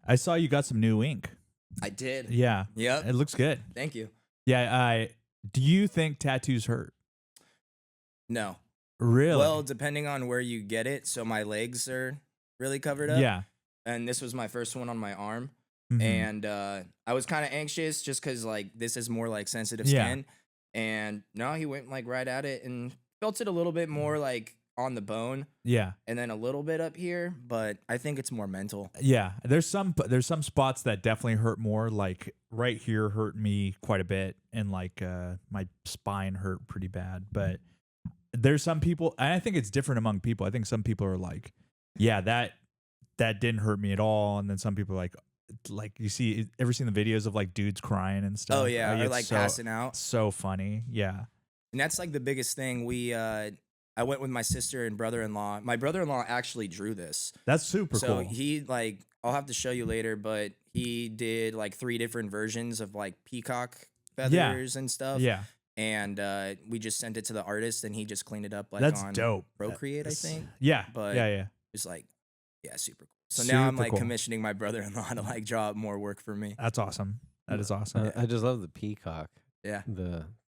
I saw you got some new ink. I did. Yeah. Yep. It looks good. Thank you. Yeah. Do you think tattoos hurt? No. Really? Well, depending on where you get it. So my legs are really covered up. Yeah. And this was my first one on my arm. Mhm. And I was kind of anxious just because, like, this is more, like, sensitive Yeah. skin. And no, he went, like, right at it and felt it a little bit more, like, on the bone. Yeah. And then a little bit up here. But I think it's more mental. Yeah. There's some spots that definitely hurt more. Like right here hurt me quite a bit. And like my spine hurt pretty bad. But there's some people, and I think it's different among people. I think some people are like, yeah, that didn't hurt me at all. And then some people are like you see, ever seen the videos of like dudes crying and stuff? Oh, yeah. Or, it's like, passing out. So funny. Yeah. And that's, like, the biggest thing. I went with my sister and brother-in-law. My brother-in-law actually drew this. That's super So cool. he, like, I'll have to show you later, but he did, like, 3 different versions of, like, peacock feathers and stuff. Yeah. And we just sent it to the artist, and he just cleaned it up, like, That's on dope. Procreate, I think. Yeah. But yeah. it's like, yeah, super cool. So now I'm, Super like, cool. commissioning my brother-in-law to, like, draw up more work for me. That's awesome. That is awesome. I just love the peacock. Yeah.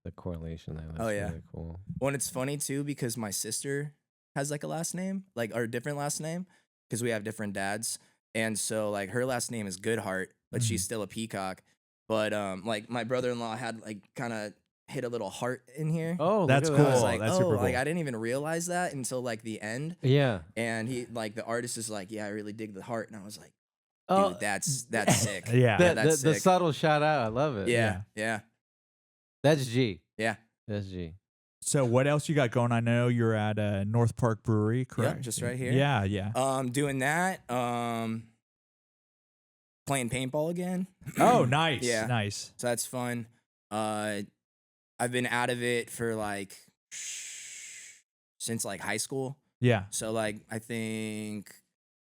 The correlation there. That's Oh, yeah. really cool. Well, and it's funny, too, because my sister has, like, a last name, like, or a different last name, because we have different dads. And so, like, her last name is Goodheart, but she's still a peacock. But, like, my brother-in-law had, like, kind of hit a little heart in here. Oh, That's look at cool. I was that. like, That's oh, super like, cool. I didn't even realize that until, like, the end. Yeah. And he, like, the artist is like, yeah, I really dig the heart. And I was like, Oh, dude, that's sick. Yeah. that's the sick. subtle shout out. I love it. Yeah. That's G. Yeah. That's G. So what else you got going? I know you're at North Park Brewery, correct? Yep, just right here. Yeah. Doing that. Playing paintball again. Oh, nice. Yeah. Nice. So that's fun. I've been out of it for like since like high school. Yeah. So like I think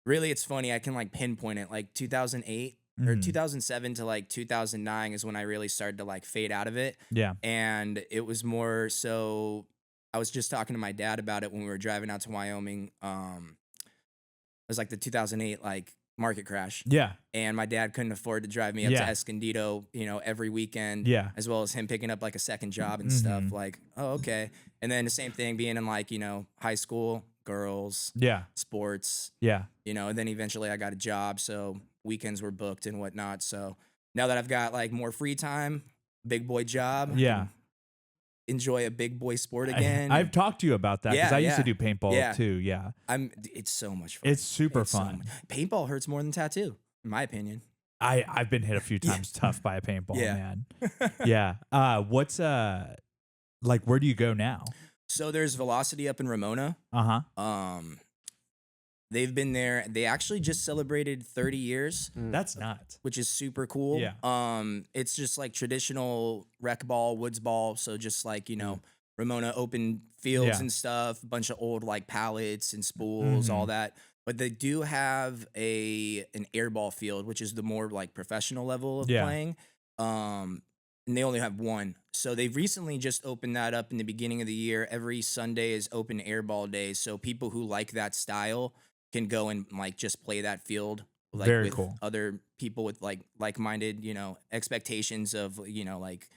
really it's funny. I can like pinpoint it. Like 2008 or Mhm. 2007 to like 2009 is when I really started to like fade out of it. Yeah. And it was more so I was just talking to my dad about it when we were driving out to Wyoming. It was like the 2008 like market crash. Yeah. And my dad couldn't afford to drive me up Yeah. to Escondido, every weekend. Yeah. As well as him picking up like a second job and stuff. Mhm. Like, oh, okay. And then the same thing being in like, high school, girls, Yeah. sports, Yeah. and then eventually I got a job. So weekends were booked and whatnot. So now that I've got like more free time, big boy job. I Yeah. can enjoy a big boy sport again. I've talked to you about that because Yeah, I used to yeah. do paintball Yeah. too. Yeah. It's so much fun. It's super It's so fun. paintball hurts more than tattoo, in my opinion. I've been hit a few times tough by a paintball, Yeah. man. Yeah. What's like where do you go now? So there's Velocity up in Ramona. Uh-huh. They've been there. They actually just celebrated 30 years, That's nuts. which is super cool. Yeah. It's just like traditional rec ball, woods ball. So just like, Ramona open fields Yeah. and stuff, a bunch of old like pallets and spools, all that. But they do have an airball field, which is the more like professional level of Yeah. playing. And they only have one. So they've recently just opened that up in the beginning of the year. Every Sunday is open airball days. So people who like that style can go and like just play that field like Very with cool. other people with like-minded, expectations of, like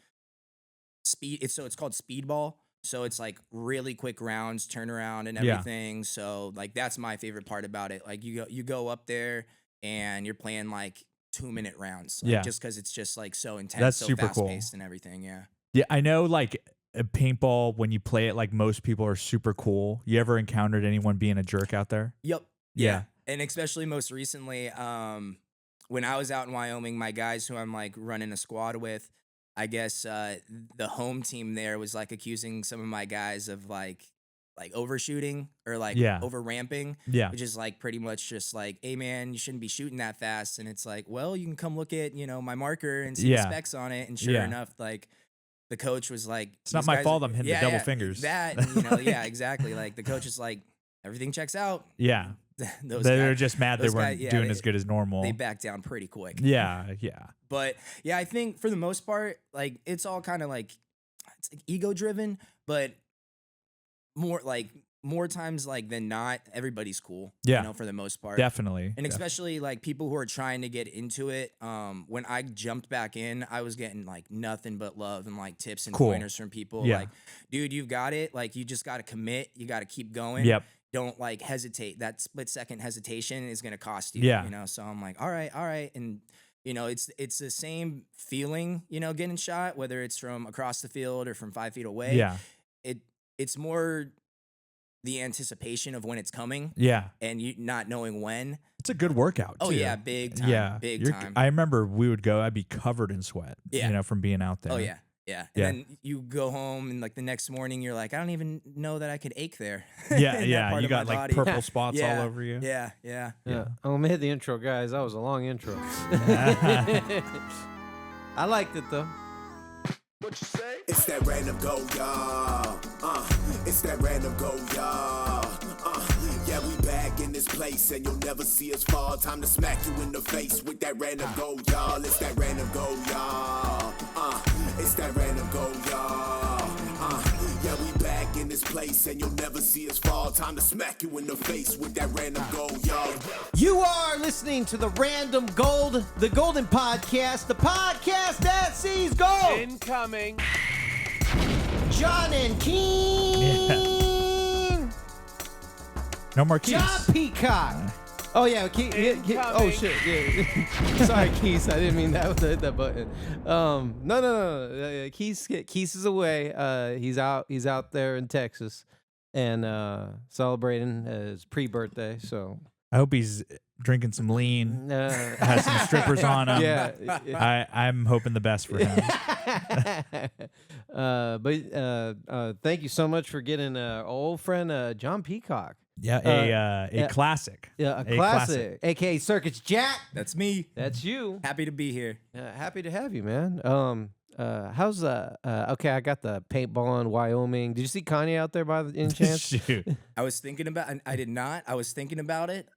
speed. It's called speedball. So it's like really quick rounds, turnaround and Yeah. everything. So like that's my favorite part about it. Like you go up there and you're playing like 2-minute rounds. Like, Yeah. just because it's just like so intense, That's so super fast cool. paced and everything. Yeah. Yeah, I know like paintball when you play it like most people are super cool. You ever encountered anyone being a jerk out there? Yep. Yeah. And especially most recently, when I was out in Wyoming, my guys who I'm like running a squad with, I guess the home team there was like accusing some of my guys of like overshooting or like Yeah. over ramping, Yeah. which is like pretty much just like, hey man, you shouldn't be shooting that fast. And it's like, well, you can come look at, my marker and see Yeah. the specs on it. And sure Yeah. enough, like the coach was like, It's not "These my guys- fault I'm hitting the double fingers." That, and, yeah, exactly. Like the coach is like, everything checks out. Yeah. Those They're guys, just mad they those weren't guys- yeah, doing they- as good as normal. they back down pretty quick. Yeah. Yeah. But yeah, I think for the most part, like it's all kind of like it's like ego driven, but more like more times like than not, everybody's cool. Yeah. You know, for the most part. Definitely. And especially like people who are trying to get into it. When I jumped back in, I was getting like nothing but love and like tips and Cool. pointers from people. Yeah. Like, dude, you've got it. Like, you just got to commit. You got to keep going. Yep. Don't like hesitate. That split second hesitation is going to cost you. Yeah. You know, so I'm like, all right. And you know, it's the same feeling, you know, getting shot, whether it's from across the field or from 5 feet away. Yeah. It's more the anticipation of when it's coming Yeah. and you not knowing when. It's a good workout. Oh too. yeah, big time. Yeah. Big time. I remember we would go, I'd be covered in sweat, Yeah. you know, from being out there. Oh yeah. Yeah. And then you go home and like the next morning you're like, I don't even know that I could ache there. Yeah. in that Yeah. part You of my got like body. purple spots Yeah. all over you. Yeah. Yeah. Yeah. I'm gonna hit the intro, guys. That was a long intro. I liked it though. What you say? It's that random go, y'all. It's that random go, y'all. Yeah, we back in this place and you'll never see us fall. Time to smack you in the face with that random go, y'all. It's that random go, y'all. It's that random go, y'all. Yeah, we back in this place and you'll never see us fall. Time to smack you in the face with that random go, y'all. You are listening to the Random Gold, the Golden Podcast, the podcast that sees gold. Incoming. John and Keen. No Marquis. John Peacock. Oh yeah, oh shit. Yeah. Sorry, Keith. I didn't mean that. Hit that button. No. Keith is away. He's out there in Texas and celebrating his pre-birthday. So I hope he's drinking some lean, has some strippers on him. Yeah. I'm hoping the best for him. But thank you so much for getting our old friend John Peacock. Yeah, a classic. Yeah, a classic, aka Circuits Jack. That's me. That's you. Happy to be here. Happy to have you, man. How's okay? I got the paintball in Wyoming. Did you see Kanye out there by any chance? Shoot. I was thinking about I did not. I was thinking about it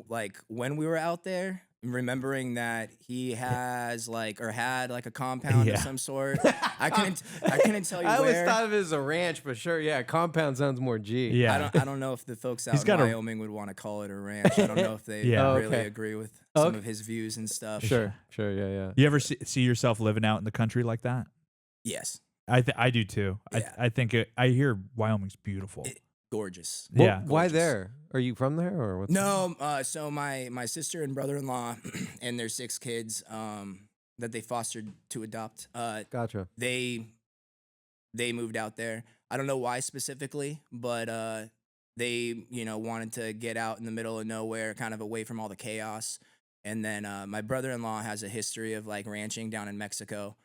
like when we were out there, remembering that he has like or had like a compound of some sort. I couldn't tell you I always where. thought of it as a ranch, but sure, yeah, compound sounds more G. Yeah. I don't know if the folks out He's in got Wyoming would want to call it a ranch. I don't know if they Yeah. really Okay. agree with Okay. some of his views and stuff. Sure, yeah. You ever see yourself living out in the country like that? Yes. I do too. Yeah. I think I hear Wyoming's beautiful. Gorgeous. Yeah. Why Gorgeous. there? Are you from there or what's No, so my sister and brother-in-law and their 6 kids that they fostered to adopt, Gotcha. they moved out there. I don't know why specifically, but they, you know, wanted to get out in the middle of nowhere, kind of away from all the chaos. And then my brother-in-law has a history of like ranching down in Mexico.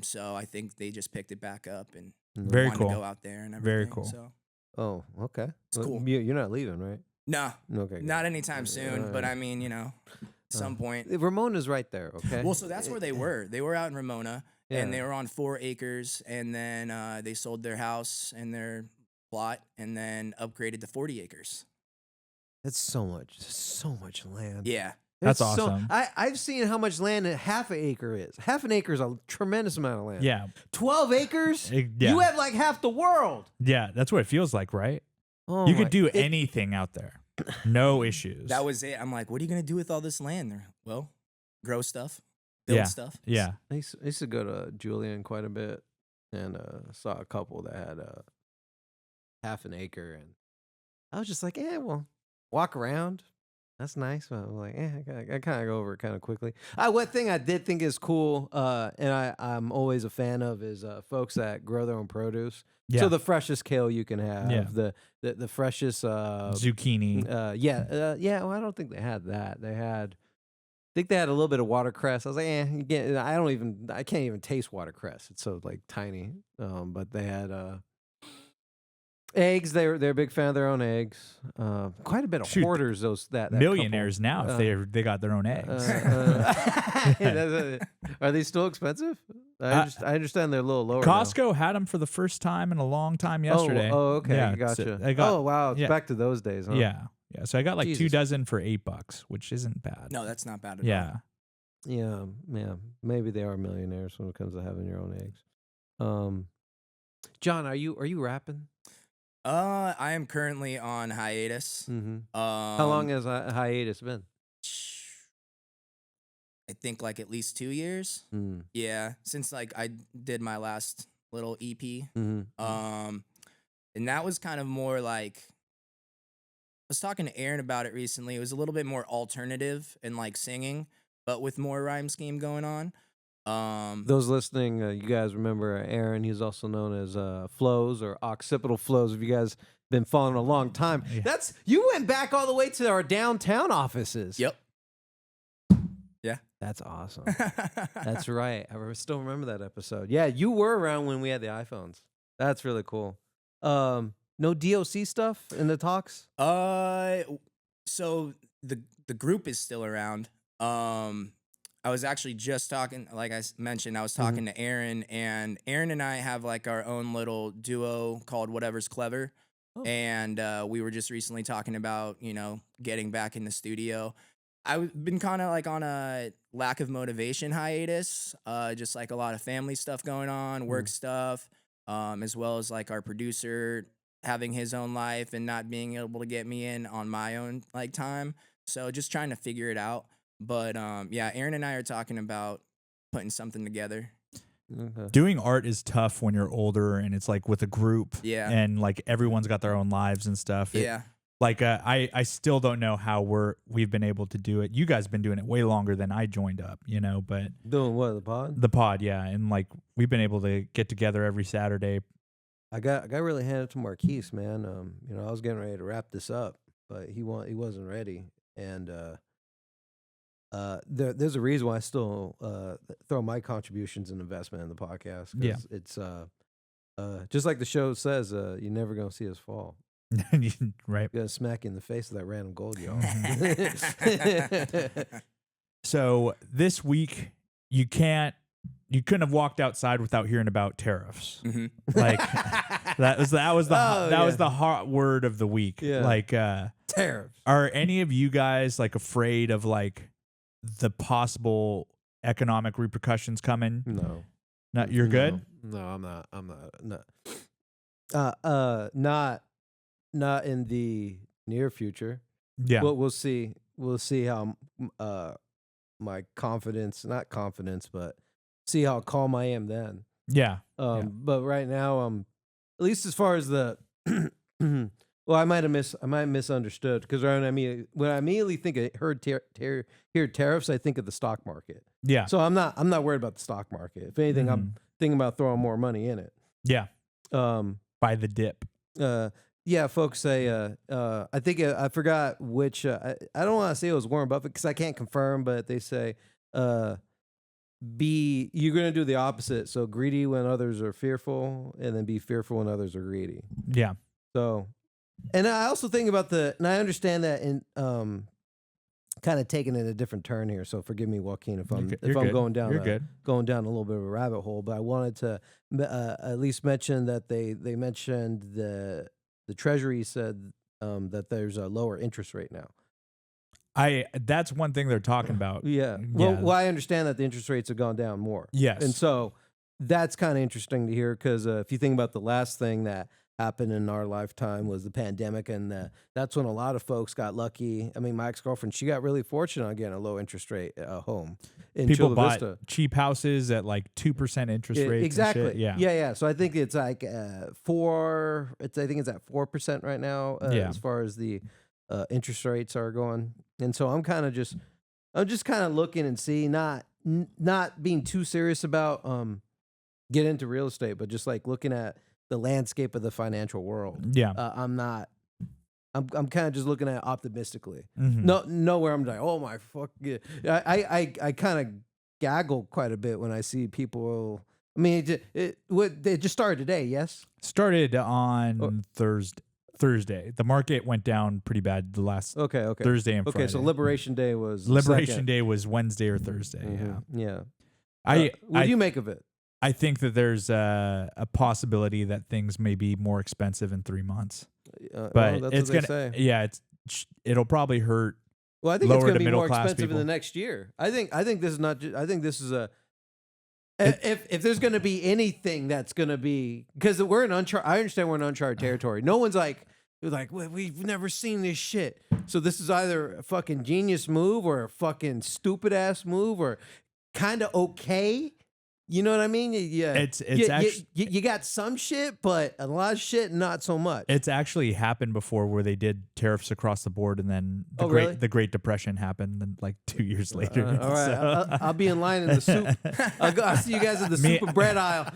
So I think they just picked it back up and Very wanted cool. to go out there and everything. Very cool. So Oh, okay. It's cool. You're not leaving, right? no, Okay. not anytime soon. But I mean, you know, at some point. Ramona's right there, okay? Well, so that's where they were. They were out in Ramona, and Yeah. they were on 4 acres, and then they sold their house and their plot, and then upgraded to 40 acres. That's so much land. Yeah. That's It's so- awesome. I've seen how much land half an acre is. Half an acre is a tremendous amount of land. Yeah. 12 acres? Yeah. You have like half the world. Yeah, that's what it feels like, right? Oh You my- could do anything out there. No issues. That was it. I'm like, what are you going to do with all this land? They're, well, grow stuff, build Yeah. stuff. Yeah. I used to go to Julian quite a bit and saw a couple that had half an acre. And I was just like, well, walk around. That's nice. But I'm like, I kind of go over it kind of quickly. One thing I did think is cool, and I'm always a fan of, is folks that grow their own produce. Yeah. So the freshest kale you can have, Yeah. the freshest Zucchini. Well, I don't think they had that. I think they had a little bit of watercress. I was like, I can't even taste watercress. It's so like tiny. But they had eggs. They're a big fan of their own eggs. Quite a bit of Shoot, hoarders. That Millionaires now couple. if they got their own eggs. Are they still expensive? I understand they're a little lower. Costco had them for the first time in a long time yesterday. Oh, okay, Yeah, gotcha. I got, oh, wow, it's yeah. back to those days, huh? Yeah. So I got like 2 Jesus. dozen for $8, which isn't bad. No, that's not bad at all. Yeah. Yeah. Maybe they are millionaires when it comes to having your own eggs. John, are you rapping? I am currently on hiatus. Mm-hmm. How long has hiatus been? I think like at least 2 years. Mm. Yeah, since like I did my last little EP. Mm-hmm. And that was kind of more like I was talking to Aaron about it recently. It was a little bit more alternative and like singing, but with more rhyme scheme going on. Those listening, you guys remember Aaron? He's also known as Flows or Occipital Flows. If you guys been following a long time, Yeah. You went back all the way to our downtown offices. Yep. Yeah. That's awesome. That's right. Still remember that episode. Yeah, you were around when we had the iPhones. That's really cool. No DOC stuff in the talks? So the group is still around. I was actually just talking, like I mentioned, I was talking to Aaron, and Aaron and I have like our own little duo called Whatever's Clever. Oh. And we were just recently talking about, getting back in the studio. I've been kind of like on a lack of motivation hiatus, just like a lot of family stuff going on, work stuff, as well as like our producer having his own life and not being able to get me in on my own like time. So just trying to figure it out. But yeah, Aaron and I are talking about putting something together. Okay. Doing art is tough when you're older and it's like with a group. Yeah. And like everyone's got their own lives and stuff. Yeah. Like I still don't know how we've been able to do it. You guys been doing it way longer than I joined up, but Doing what, the pod? the pod, yeah, and like we've been able to get together every Saturday. I got really handed to Marquis, man. I was getting ready to wrap this up, but he wasn't ready, and there's a reason why I still throw my contributions and investment in the podcast. 'Cause Yeah. It's just like the show says, you're never gonna see us fall. Right. You're gonna smack you in the face with that random gold, y'all. So this week you couldn't have walked outside without hearing about tariffs. Mm-hmm. Like that was Oh, the hot word of the week. Yeah. Like Tariffs. are any of you guys like afraid of like the possible economic repercussions coming? No. Not you're good? No, I'm not. Not in the near future. Yeah. But we'll see. We'll see how my not confidence, but see how calm I am then. Yeah. But right now, at least as far as the, well, I might have misunderstood because when I immediately think I hear tariffs, I think of the stock market. Yeah. So I'm not worried about the stock market. If anything, I'm thinking about throwing more money in it. Yeah. By the dip. Yeah, folks say, I think I forgot which, I don't want to say it was Warren Buffett because I can't confirm, but they say, you're going to do the opposite. So greedy when others are fearful, and then be fearful when others are greedy. Yeah. So, and I also think about and I understand that in, kind of taking it a different turn here. So forgive me, Joaquin, if I'm good. going down, You're good. going down a little bit of a rabbit hole, but I wanted to at least mention that they mentioned the Treasury said that there's a lower interest rate now. That's one thing they're talking about. Yeah. Well, I understand that the interest rates have gone down more. Yes. And so that's kind of interesting to hear because if you think about the last thing that happened in our lifetime was the pandemic, and that's when a lot of folks got lucky. I mean, my ex-girlfriend, she got really fortunate on getting a low interest rate home in People Chula bought Vista. cheap houses at like 2% interest rates. Exactly. And shit. Yeah. So I think it's like I think it's at 4% right now as far as the interest rates are going. And so I'm just kind of looking and see, not being too serious about get into real estate, but just like looking at the landscape of the financial world. Yeah. I'm kind of just looking at it optimistically. Mm-hmm. Nowhere I'm like, oh my fuck. Yeah. I kind of gaggle quite a bit when I see people. I mean, it just started today, yes? Started on Thursday. The market went down pretty bad the last Thursday and Friday. Okay, so Liberation Day was Day was Wednesday or Thursday. Mm-hmm. Yeah. What do you make of it? I think that there's a possibility that things may be more expensive in 3 months, but that's it's what gonna. they say. Yeah, it'll probably hurt. Well, I think it's lower going to to be more middle-class expensive people. in the next year. I think this is not. I think this is If there's going to be anything that's going to be, because we're in uncharted, I understand we're in uncharted territory. No one's like, well, we've never seen this shit. So this is either a fucking genius move or a fucking stupid ass move or kind of okay. You know what I mean? Yeah, It's actually you got some shit, but a lot of shit not so much. it's actually happened before where they did tariffs across the board, and then really? the Great Depression happened, and like 2 years later. All right, So- I'll be in line in the soup. I'll see you guys at the Me- soup and bread aisle.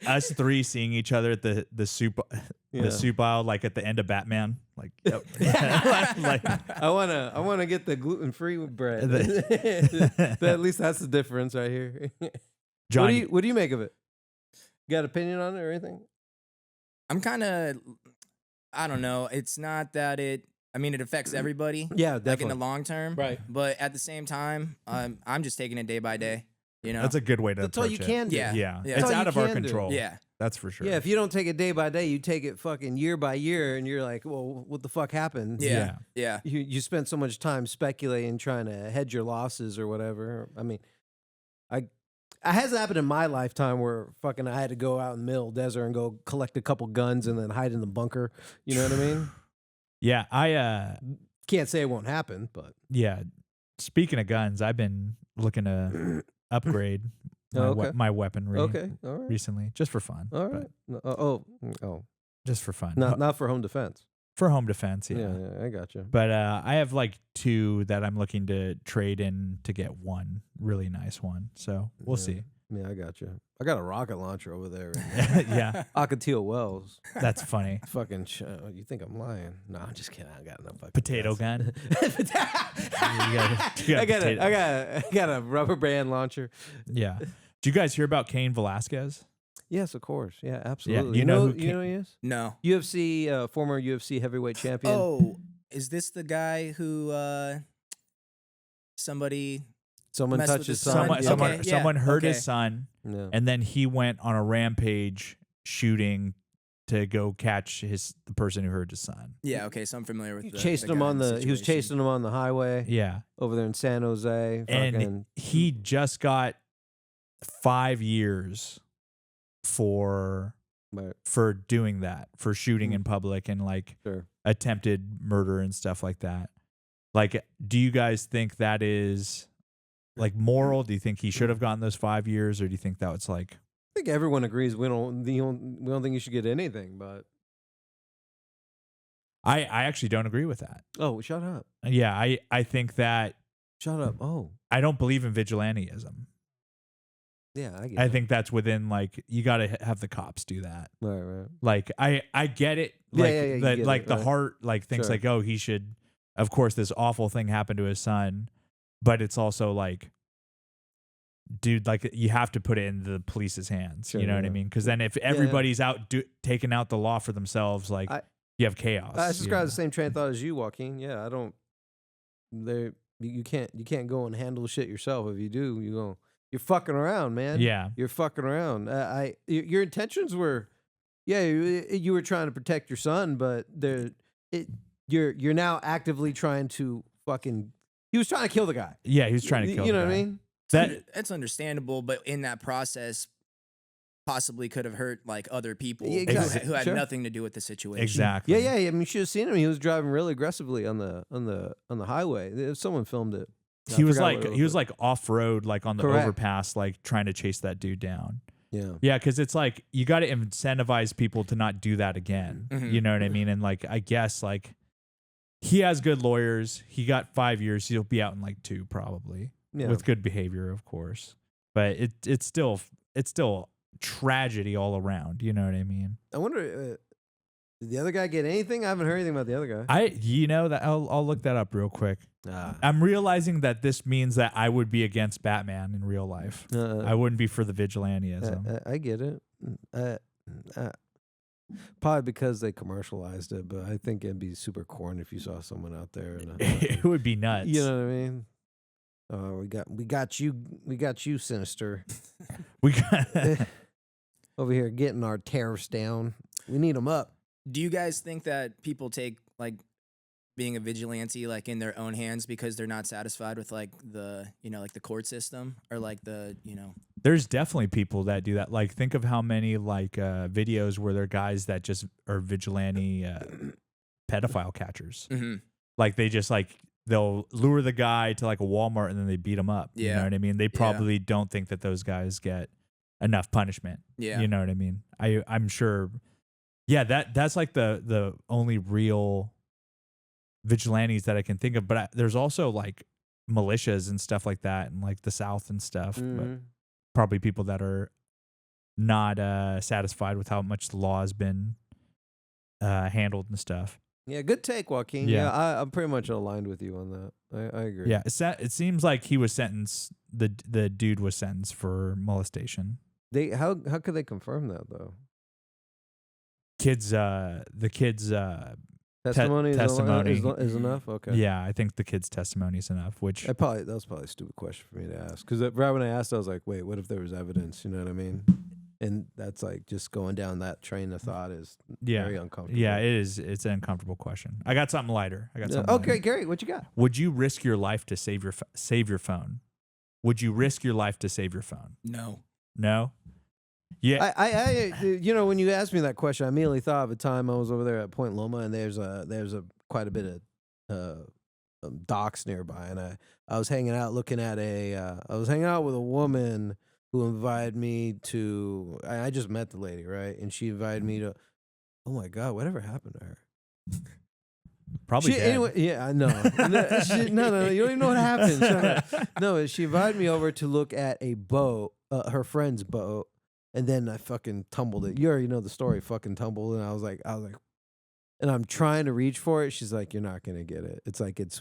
us three seeing each other at the soup Yeah. the soup aisle, like at the end of Batman, like yep. like I wanna get the gluten-free bread. The- At least that's the difference right here. Johnny. What do you make of it? You got an opinion on it or anything? I'm kind of, I don't know. It's not that it affects everybody. Yeah, Like in definitely. the long term. Right. But at the same time, I'm just taking it day by day. You know? That's a good way to That's all approach you it. can do. Yeah. Yeah, Yeah. it's That's all out you of our can do. control. Yeah. That's for sure. Yeah, if you don't take it day by day, you take it fucking year by year, and you're like, well, what the fuck happened? Yeah. Yeah. You spend so much time speculating, trying to hedge your losses or whatever. I mean, it hasn't happened in my lifetime where fucking I had to go out in the middle of the desert and go collect a couple guns and then hide in the bunker. You know what I mean? Yeah, I Can't say it won't happen, but yeah. Speaking of guns, I've been looking to upgrade okay. my weaponry okay, all right, recently, just for fun. all but right. Oh, just for fun. not for home defense. For home defense, yeah. Yeah, I got you. But I have like 2 that I'm looking to trade in to get one really nice one. So we'll see. Yeah, I got you. I got a rocket launcher over there. Yeah, Ocotillo Wells. that's funny. Fucking, you think I'm lying? No, I'm just kidding. I got enough fucking Potato guns. gun. You got potato. I got a rubber band launcher. Yeah. Do you guys hear about Cain Velasquez? Yes, of course. Yeah, absolutely. you know who you know who he is? No. UFC, former UFC heavyweight champion. Oh, is this the guy who somebody Someone messed touched with his his son. son? Someone Okay, yeah, someone hurt okay. his son, Yeah. and then he went on a rampage shooting to go catch the person who hurt his son. Yeah, okay, so I'm familiar with He the chased the him guy on and the. He was situation. chasing him on the highway Yeah, over there in San Jose. and fucking- he just got 5 years for But, doing that, for shooting in public and like sure. attempted murder and stuff like that. Like, do you guys think that is like moral? Do you think he should have gotten those 5 years, or do you think that was like? I think everyone agrees we don't think you should get anything, but I actually don't agree with that. oh, shut up. Yeah, I think that Shut up. Oh. I don't believe in vigilantism. Yeah, I get I it. think that's within like you got to have the cops do that. Right. Like I get it. Yeah, Like yeah, you the get like it, the right. heart like thinks Sure. like, oh, he should. Of course, this awful thing happened to his son, but it's also like, dude, like you have to put it in the police's hands. Sure, You know what I yeah. mean? Because then if everybody's out taking out the law for themselves, like you have chaos. I you subscribe know? to the same train of thought as you, Joaquin. Yeah, I don't. You can't go and handle shit yourself. If you do, you're fucking around, man. Yeah. You're fucking around. Your intentions were, yeah, you were trying to protect your son, but you're now actively trying to fucking. He was trying to kill the guy. Yeah, he was trying to kill. You know the what I guy. mean? That's understandable, but in that process, possibly could have hurt like other people Yeah, exactly. who had Sure. nothing to do with the situation. Exactly. Yeah. I mean, you should have seen him. He was driving really aggressively on the highway. Someone filmed it. I He was forgot like what it he was like off road, like on the Correct. overpass, like trying to chase that dude down. Yeah. Yeah, because it's like you got to incentivize people to not do that again. Mhm. You know what I mean? And like I guess like he has good lawyers. He got 5 years. He'll be out in like 2 probably Yeah. with good behavior, of course. But it's still tragedy all around. You know what I mean? I wonder, did the other guy get anything? I haven't heard anything about the other guy. That I'll look that up real quick. Ah. I'm realizing that this means that I would be against Batman in real life. I wouldn't be for the vigilantism. I get it. Probably because they commercialized it, but I think it'd be super corny if you saw someone out there. And, It would be nuts. you know what I mean? We got you, Sinister, We got over here getting our tariffs down. We need them up. Do you guys think that people take like being a vigilante like in their own hands because they're not satisfied with like the like the court system or like the There's definitely people that do that. Like, think of how many like videos where there are guys that just are vigilante pedophile catchers. Mm-hmm. Like, they just like they'll lure the guy to like a Walmart and then they beat him up. You know what I mean? They probably don't think that those guys get enough punishment. Yeah, you know what I mean? I'm sure. Yeah, that's like the only real vigilantes that I can think of. But there's also like militias and stuff like that, and like the South and stuff. But probably people that are not satisfied with how much the law has been handled and stuff. Yeah, good take, Joaquin. Yeah. I'm pretty much aligned with you on that. I agree. Yeah, it seems like he was sentenced. The dude was sentenced for molestation. How could they confirm that though? The kids Testimony testimony is enough. Okay. Yeah, I think the kid's testimony is enough. Which that was probably a stupid question for me to ask, because right when I asked, I was like, wait, what if there was evidence? You know what I mean? And that's like just going down that train of thought is very uncomfortable. Yeah, it is. It's an uncomfortable question. I got something lighter. Okay, Gary, what you got? Would you risk your life to save your phone? Would you risk your life to save your phone? No. Yeah. I when you asked me that question, I immediately thought of a time I was over there at Point Loma, and there's a quite a bit of docks nearby, and I was hanging out looking at I was hanging out with a woman who invited me to. I just met the lady, right, and she invited me to. Oh my God, whatever happened to her? Probably dead. Anyway, yeah, I know. No, you don't even know what happened. No, she invited me over to look at a boat, her friend's boat. And then I fucking tumbled it. You already know the story. Fucking tumbled, and I was like, and I'm trying to reach for it. She's like, "You're not gonna get it. It's like it's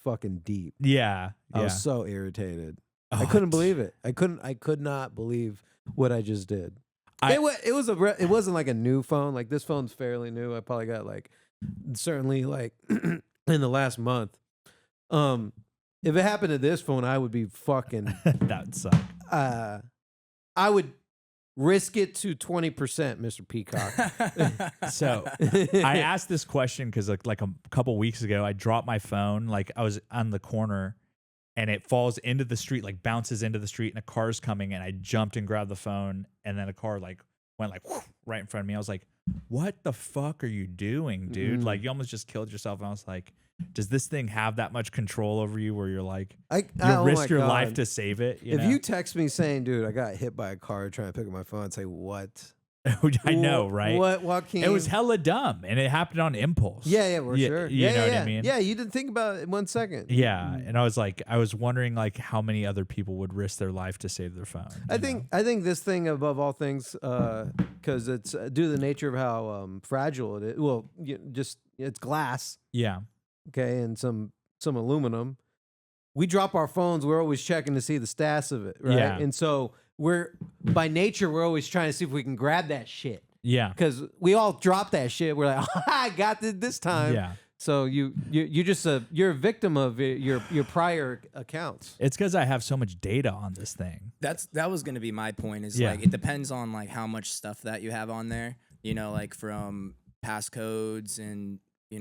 fucking deep." Yeah. I was so irritated. I couldn't believe it. I could not believe what I just did. It wasn't like a new phone. Like, this phone's fairly new. I probably got like certainly like in the last month. If it happened to this phone, I would be fucking. That would suck. I would risk it to 20%, Mr. Peacock. So I asked this question because like a couple weeks ago, I dropped my phone. Like, I was on the corner and it falls into the street, like bounces into the street, and a car's coming, and I jumped and grabbed the phone, and then a car like went like whoosh, right in front of me. I was like, what the fuck are you doing, dude? Like, you almost just killed yourself. And I was like, does this thing have that much control over you where you're like, you risk your life to save it? If you text me saying, dude, I got hit by a car trying to pick up my phone, I'd say, what? I know, right? What, Joaquin? It was hella dumb, and it happened on impulse. Yeah, for sure. You know what I mean? Yeah, you didn't think about it in 1 second. Yeah, and I was wondering like how many other people would risk their life to save their phone. I think this thing above all things, because it's due to the nature of how fragile it is. Well, it's glass. Yeah. Okay, and some aluminum. We drop our phones. We're always checking to see the status of it, right? Yeah. And so we're always trying to see if we can grab that shit. Yeah. Because we all drop that shit. We're like, I got it this time. Yeah. So you're just you're a victim of your prior accounts. It's because I have so much data on this thing. That was gonna be my point. Is like it depends on like how much stuff that you have on there. Like from passcodes and.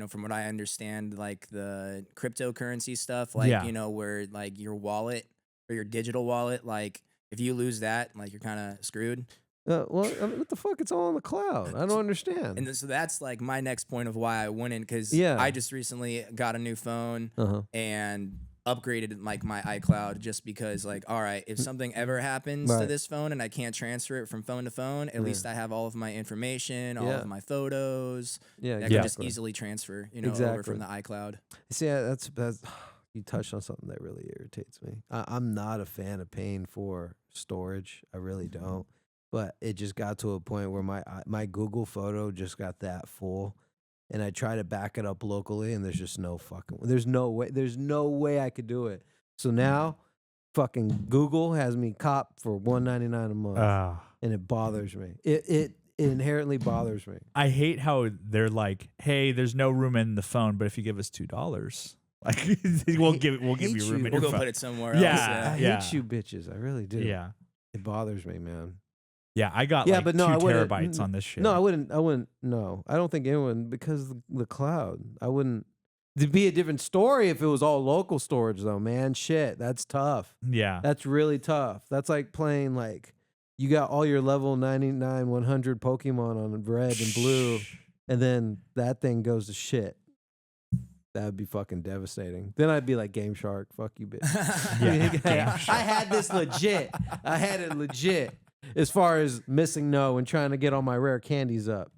From what I understand, like the cryptocurrency stuff, like, where like your wallet or your digital wallet, like if you lose that, like you're kind of screwed. Well, I mean, what the fuck? It's all in the cloud. I don't understand. And so that's like my next point of why I wouldn't, because I just recently got a new phone and upgraded like my iCloud just because like, all right, if something ever happens to this phone and I can't transfer it from phone to phone, at least I have all of my information, all of my photos. Yeah, I can just easily transfer, over from the iCloud. See, that's you touched on something that really irritates me. I'm not a fan of paying for storage. I really don't. But it just got to a point where my Google photo just got that full. And I try to back it up locally, and there's no way I could do it. So now, fucking Google has me cop for $1.99 a month, and it bothers me. It inherently bothers me. I hate how they're like, "Hey, there's no room in the phone, but if you give us $2, like we'll give you room in your phone. We'll go put it somewhere else." Yeah, I hate you bitches. I really do. Yeah, it bothers me, man. Yeah, I got like 2 terabytes on this shit. No, I wouldn't. No, I don't think anyone, because the cloud. I wouldn't. It'd be a different story if it was all local storage, though, man. Shit, that's tough. Yeah. That's really tough. That's like playing like you got all your level 99, 100 Pokemon on red and blue, and then that thing goes to shit. That'd be fucking devastating. Then I'd be like, Game Shark, fuck you, bitch. Yeah. I had this legit. I had it legit as far as missing no and trying to get all my rare candies up.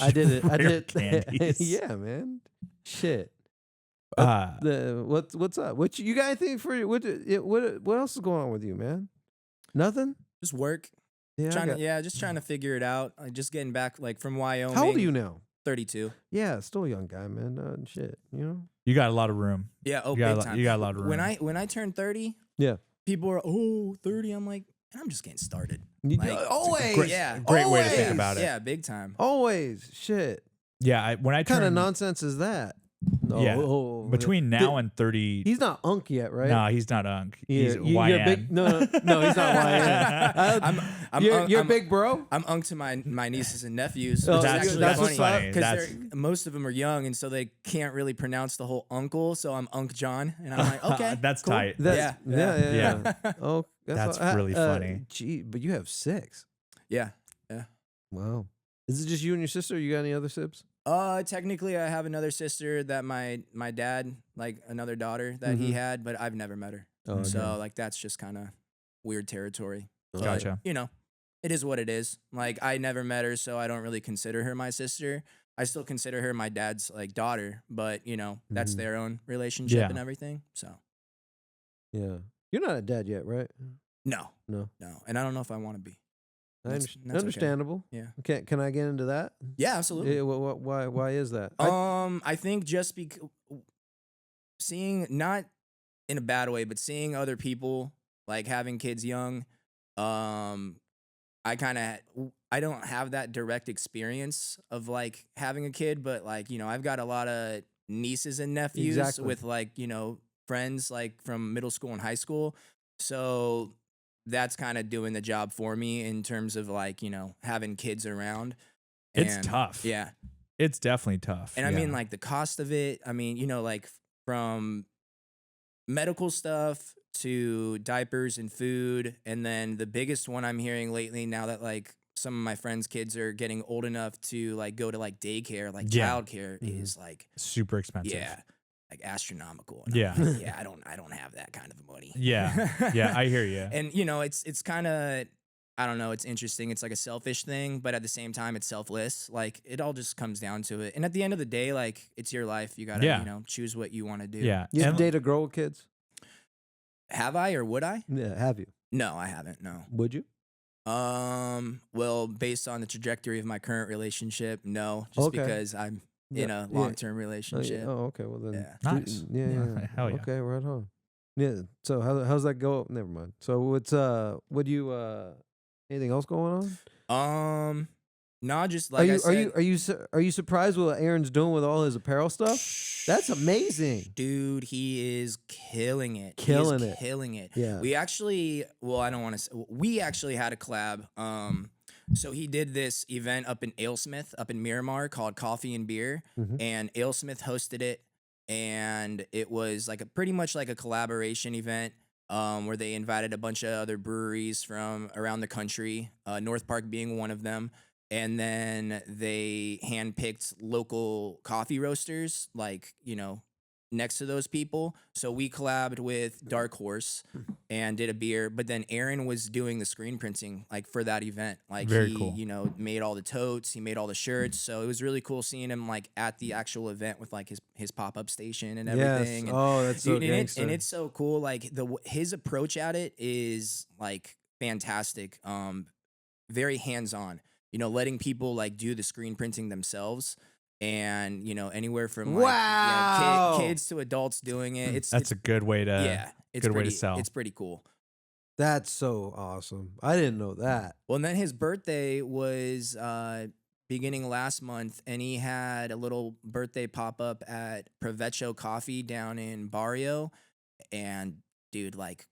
I did it. I Rare did. candies. Yeah, man. Shit. Uh, What's up? What you got anything for you? What else is going on with you, man? Nothing. Just work. Yeah. Just trying to figure it out. Like, just getting back like from Wyoming. How old are you now? 32. Yeah, still a young guy, man. Shit, you know. you got a lot of room. Yeah. Oh, You got, big time. you got a lot of room. When I turned 30, Yeah. people are 30. I'm like, I'm just getting started. You Like, always. great, yeah. great way to think Always. about it. Yeah, big time. Always. Shit. Yeah. When I What kind of turned nonsense is that? Yeah. between now and 30, He's not unk yet, right? no, he's not unk. Yeah, He's you're YN. big. No, he's not YN. You're big bro. I'm unk to my nieces and nephews. Oh, Which that's- is actually that's funny. funny. Because most of them are young, and so they can't really pronounce the whole uncle. So I'm Unc John, and I'm like, okay, That's cool. tight. That's, Yeah. yeah. Oh, That's really funny. Gee, but you have 6. Yeah. Wow. Is it just you and your sister? Or you got any other sibs? Technically, I have another sister that my dad, like another daughter that he had, but I've never met her. Oh, okay. So like that's just kind of weird territory. But, Gotcha. you know, it is what it is. Like I never met her, so I don't really consider her my sister. I still consider her my dad's like daughter, but you know, that's their own relationship Yeah. and everything. So Yeah. You're not a dad yet, right? no, No. and I don't know if I want to be. That's okay. Understandable. Yeah. Can I get into that? Yeah, absolutely. Yeah, why is that? I think just because seeing, not in a bad way, but seeing other people like having kids young, I don't have that direct experience of like having a kid, but like, you know, I've got a lot of nieces and nephews Exactly. with like, you know, friends like from middle school and high school. So that's kind of doing the job for me in terms of like, you know, having kids around. It's And, tough. Yeah. It's definitely tough. And I mean, yeah. like the cost of it, I mean, you know, like from medical stuff to diapers and food. And then the biggest one I'm hearing lately now that like some of my friends' kids are getting old enough to like go to like daycare, like Yeah. childcare is like, super expensive. yeah, like astronomical. And I'm Yeah. like, yeah, I don't have that kind of money. Yeah. Yeah, I hear you. And you know, it's kind of, I don't know, it's interesting. It's like a selfish thing, but at the same time, it's selfless. Like it all just comes down to it. And at the end of the day, like it's your life. You gotta, Yeah. you know, choose what you want to do. Yeah. You And- date a girl with kids? Have I or would I? Yeah, have you? No, I haven't. No. Would you? Well, based on the trajectory of my current relationship, no, just Okay. because I'm in Yeah, a yeah. long-term Oh, relationship. yeah. Oh, okay. Well then, Yeah. Nice. Yeah. Hell yeah. Okay, right on. Yeah. So how's that go? Never mind. So what's what do you anything else going on? No, just like I said, Are you surprised with what Aaron's doing with all his apparel stuff? That's amazing. dude, he is killing it. Killing he is it. Killing it. Yeah. We actually, well, I don't want to say, we actually had a collab. So he did this event up in Alesmith, up in Miramar, called Coffee and Beer, Mhm. and Alesmith hosted it, and it was like pretty much like a collaboration event. Where they invited a bunch of other breweries from around the country, North Park being one of them. And then they handpicked local coffee roasters, like, you know, next to those people. So we collabed with Dark Horse and did a beer. But then Aaron was doing the screen printing, like, for that event. Like, Very he, cool. you know, made all the totes, he made all the shirts. So it was really cool seeing him, like, at the actual event with, like, his pop-up station and everything. Yes. And, Oh, that's so dude, and gangster. it's so cool. Like his approach at it is like fantastic. Very hands on. You know, letting people like do the screen printing themselves, and you know, anywhere from like, Wow. kids to adults doing it. That's a good way to yeah, it's good way to pretty, sell. It's pretty cool. That's so awesome. I didn't know that. Well, and then his birthday was beginning last month, and he had a little birthday pop up at Provecho Coffee down in Barrio, and dude, like,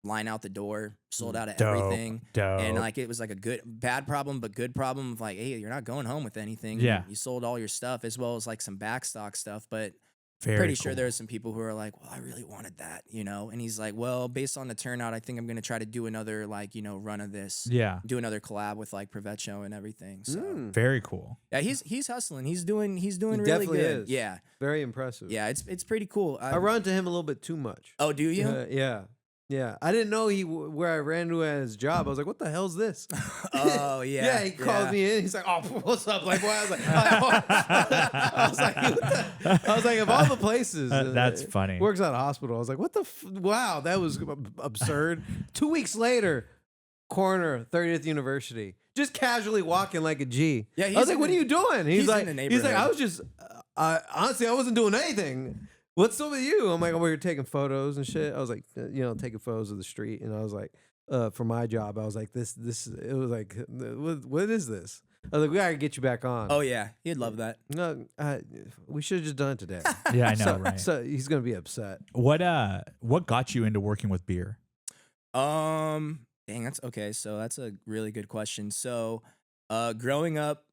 line out the door, sold out of Dope, everything, dope. and like it was like a bad problem, but good problem of like, hey, you're not going home with anything. Yeah. you sold all your stuff as well as like some backstock stuff, but Very Pretty sure cool. there are some people who are like, well, I really wanted that, you know? And he's like, well, based on the turnout, I think I'm going to try to do another, like, you know, run of this. Yeah. Do another collab with like Provecho and everything. So Very cool. yeah, he's hustling. He's doing He really definitely good. is. Yeah. Very impressive. Yeah, it's pretty cool. I run to him a little bit too much. Oh, do you? Yeah. Yeah. I didn't know where I ran to at his job. I was like, what the hell's this? Oh, yeah. Yeah, he calls me in. He's like, oh, what's up? Like, what? I was like, I was like, I was like, of all the places. That's funny. Works at a hospital. I was like, what the? Wow, that was absurd. 2 weeks later, corner, 30th University. Just casually walking like a G. Yeah, I was like, what are you doing? he's like, in the he's like, I neighborhood. was just, honestly, I wasn't doing anything. What's up with you? I'm like, we were taking photos and shit. I was like, taking photos of the street. And I was like, for my job, I was like, this, it was like, what is this? I was like, we gotta get you back on. Oh, yeah. He'd love that. No, we should have just done it today. Yeah, I know, right? So he's gonna be upset. What got you into working with beer? Dang, that's okay. So that's a really good question. So, growing up,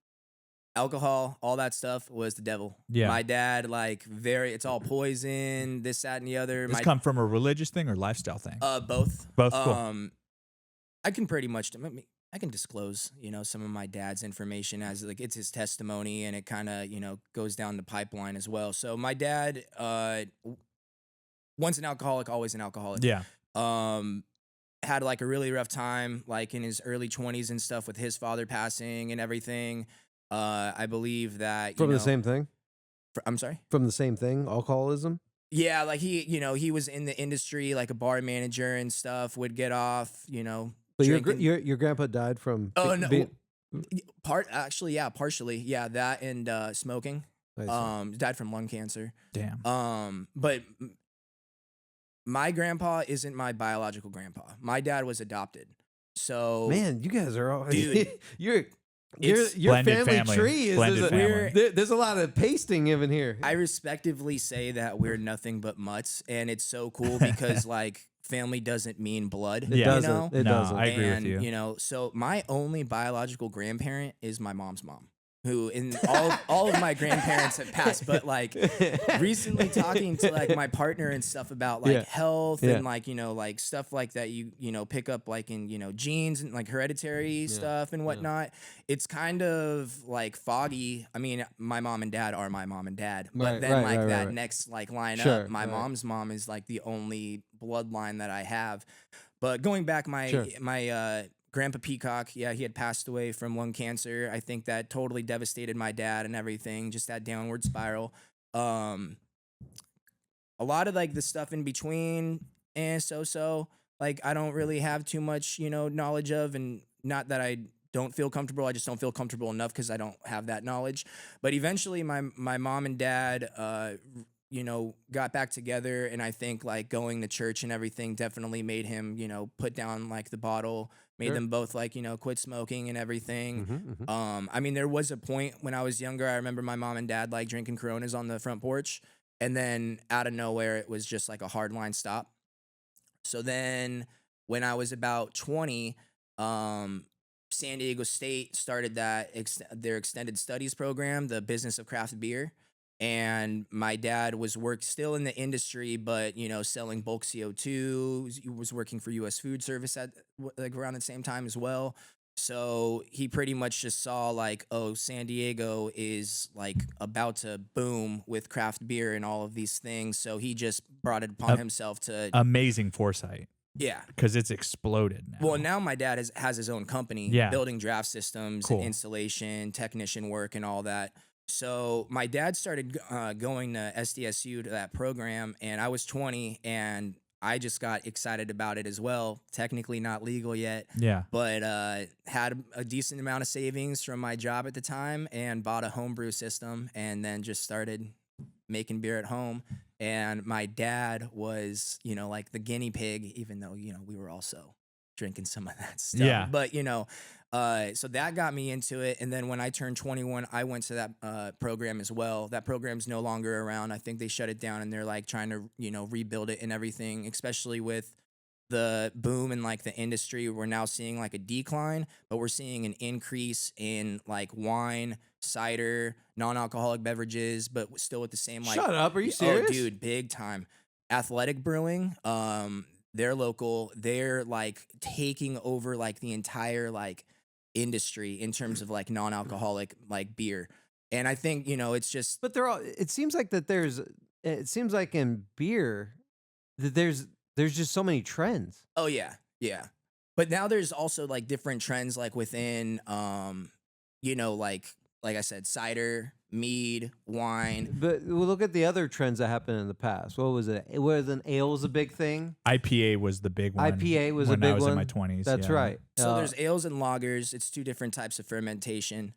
alcohol, all that stuff was the devil. Yeah. My dad, like, it's all poison, this, that, and the other. This come from a religious thing or lifestyle thing? Both. Both. Cool. I can pretty much, I can disclose, some of my dad's information as like it's his testimony, and it kind of, goes down the pipeline as well. So my dad, once an alcoholic, always an alcoholic. Yeah. Had like a really rough time, like in his early 20s and stuff, with his father passing and everything. I believe that From the same thing? I'm sorry? From the same thing, alcoholism? Yeah, like he was in the industry, like a bar manager and stuff, would get off, But drinking. your grandpa died from Oh, no. Partially, yeah, that and smoking. Died from lung cancer. Damn. But my grandpa isn't my biological grandpa. My dad was adopted. So man, you guys are all Dude, your Blended family tree is Blended family. there's a lot of pasting even here. I respectively say that we're nothing but mutts, and it's so cool because like family doesn't mean blood. It doesn't. You know? It No, doesn't. I agree with And, you. So my only biological grandparent is my mom's mom, who in all of my grandparents have passed. But like recently talking to like my partner and stuff about like health and like, like stuff like that, you pick up like in, genes and like hereditary stuff and whatnot. It's kind of like foggy. I mean, my mom and dad are my mom and dad, but then that next like line up, my mom's mom is like the only bloodline that I have. But going back, my Grandpa Peacock, he had passed away from lung cancer. I think that totally devastated my dad and everything, just that downward spiral. A lot of like the stuff in between and so like I don't really have too much, knowledge of, and not that I don't feel comfortable. I just don't feel comfortable enough because I don't have that knowledge. But eventually my mom and dad, got back together, and I think like going to church and everything definitely made him, put down like the bottle, made them both like, quit smoking and everything. I mean, there was a point when I was younger, I remember my mom and dad like drinking Coronas on the front porch, and then out of nowhere, it was just like a hard line stop. So then when I was about 20, San Diego State started their extended studies program, the business of craft beer. And my dad was still in the industry, but, selling bulk CO2. He was working for U.S. Food Service at like around the same time as well. So he pretty much just saw like, oh, San Diego is like about to boom with craft beer and all of these things. So he just brought it upon himself to Amazing foresight. Yeah. Because it's exploded now. Well, now my dad has his own company, building draft systems, Cool. installation, technician work, and all that. So my dad started going to SDSU to that program, and I was 20, and I just got excited about it as well. Technically not legal yet, but had a decent amount of savings from my job at the time and bought a homebrew system, and then just started making beer at home. And my dad was, like the guinea pig, even though, we were also drinking some of that stuff. Yeah. But, so that got me into it. And then when I turned 21, I went to that program as well. That program's no longer around. I think they shut it down, and they're like trying to, rebuild it and everything, especially with the boom in like the industry, we're now seeing like a decline, but we're seeing an increase in like wine, cider, non-alcoholic beverages, but still with the same like. Shut up! Are you Oh, serious? dude, big time. Athletic Brewing, they're local. They're like taking over like the entire like industry in terms of like non-alcoholic like beer. And I think, it's just. But they're all. It seems like that. It seems like in beer that there's just so many trends. Oh yeah, yeah. But now there's also like different trends like within like I said, cider, mead, wine. But we'll look at the other trends that happened in the past. What was it? Wasn't ales a big thing? IPA was the big one. IPA was a when big I was one. in my 20s. That's yeah. right. So there's ales and lagers. It's two different types of fermentation.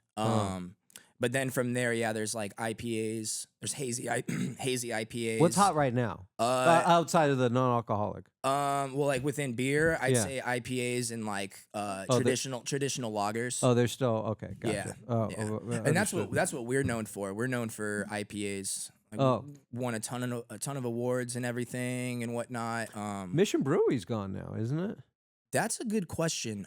But then from there, yeah, there's like IPAs. There's hazy IPAs. what's hot right now? Outside of the non-alcoholic. Well, like within beer, I'd Yeah. say IPAs and like Oh, traditional lagers. Oh, they're still okay. Gotcha. Yeah, Oh, yeah. oh, And that's understood. what we're known for. We're known for IPAs. Like, Oh. won a ton of awards and everything and whatnot. Mission Brewery's gone now, isn't it? That's a good question.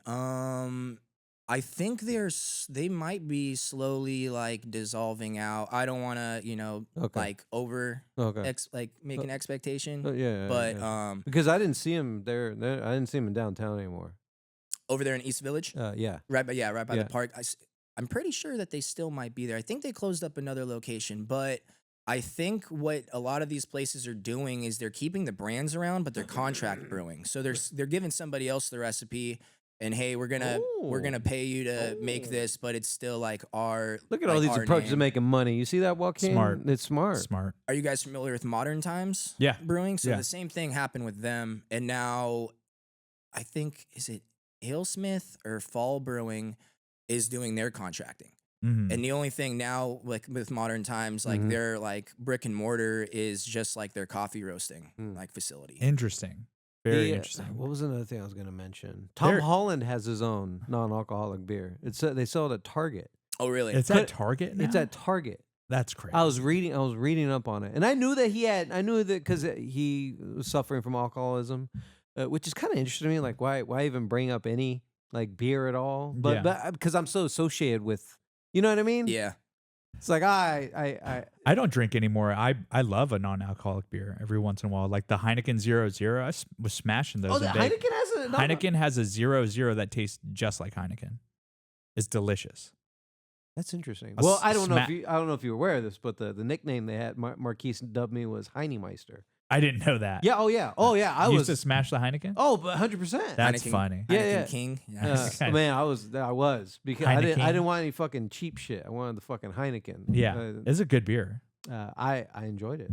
I think they might be slowly like dissolving out. I don't want to, Okay. like over Okay. make an expectation. Yeah, but yeah. Because I didn't see him there. I didn't see him in downtown anymore. over there in East Village, Yeah. right by Yeah. the park. I'm pretty sure that they still might be there. I think they closed up another location, but I think what a lot of these places are doing is they're keeping the brands around, but they're contract brewing. So they're giving somebody else the recipe, and hey, we're gonna pay you to make this, but it's still like our. Look at all these our approaches to name. making money. You see that, Joaquin? Smart. It's smart. Smart. Are you guys familiar with Modern Times? Yeah. Brewing. So Yeah. the same thing happened with them, and now I think is it Alesmith or Fall Brewing is doing their contracting. Mhm. And the only thing now, like with Modern Times, like their like brick and mortar is just like their coffee roasting like facility. Interesting. Very interesting. What was another thing I was going to mention? Tom There- Holland has his own non-alcoholic beer. They sell it at Target. Oh, really? It's Could- at Target now? It's at Target. That's crazy. I was reading up on it, and I knew that because he was suffering from alcoholism, which is kind of interesting to me. Like, why even bring up any like beer at all? But because I'm so associated with, you know what I mean? Yeah. It's like I I don't drink anymore. I love a non-alcoholic beer every once in a while, like the Heineken 0.0. I was smashing those. Oh, the in bake. Heineken has a Heineken has a 0.0 that tastes just like Heineken. It's delicious. That's interesting. A Well, I don't know sma- if you were aware of this, but the nickname they had, Marquis dubbed me, was Heinemeister. I didn't know that. Yeah. Oh yeah. I You was. used to smash the Heineken. Oh, but 100%. That's Heineken- funny. Yeah, Heineken yeah. King. Man, I was because I Heineken. didn't want any fucking cheap shit. I wanted the fucking Heineken. Yeah, it's a good beer. I enjoyed it.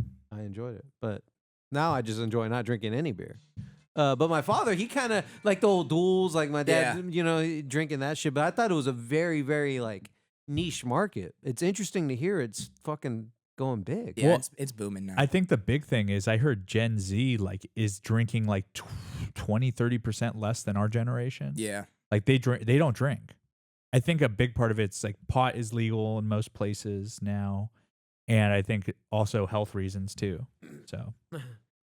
But now I just enjoy not drinking any beer. But my father, he kind of like the old duels, like my dad, drinking that shit. But I thought it was a very, very like niche market. It's interesting to hear it's fucking going big. Yeah, Well, it's booming now. I think the big thing is I heard Gen Z like is drinking like 20-30% less than our generation. yeah. Like they don't drink. I think a big part of it's like pot is legal in most places now, and I think also health reasons too. So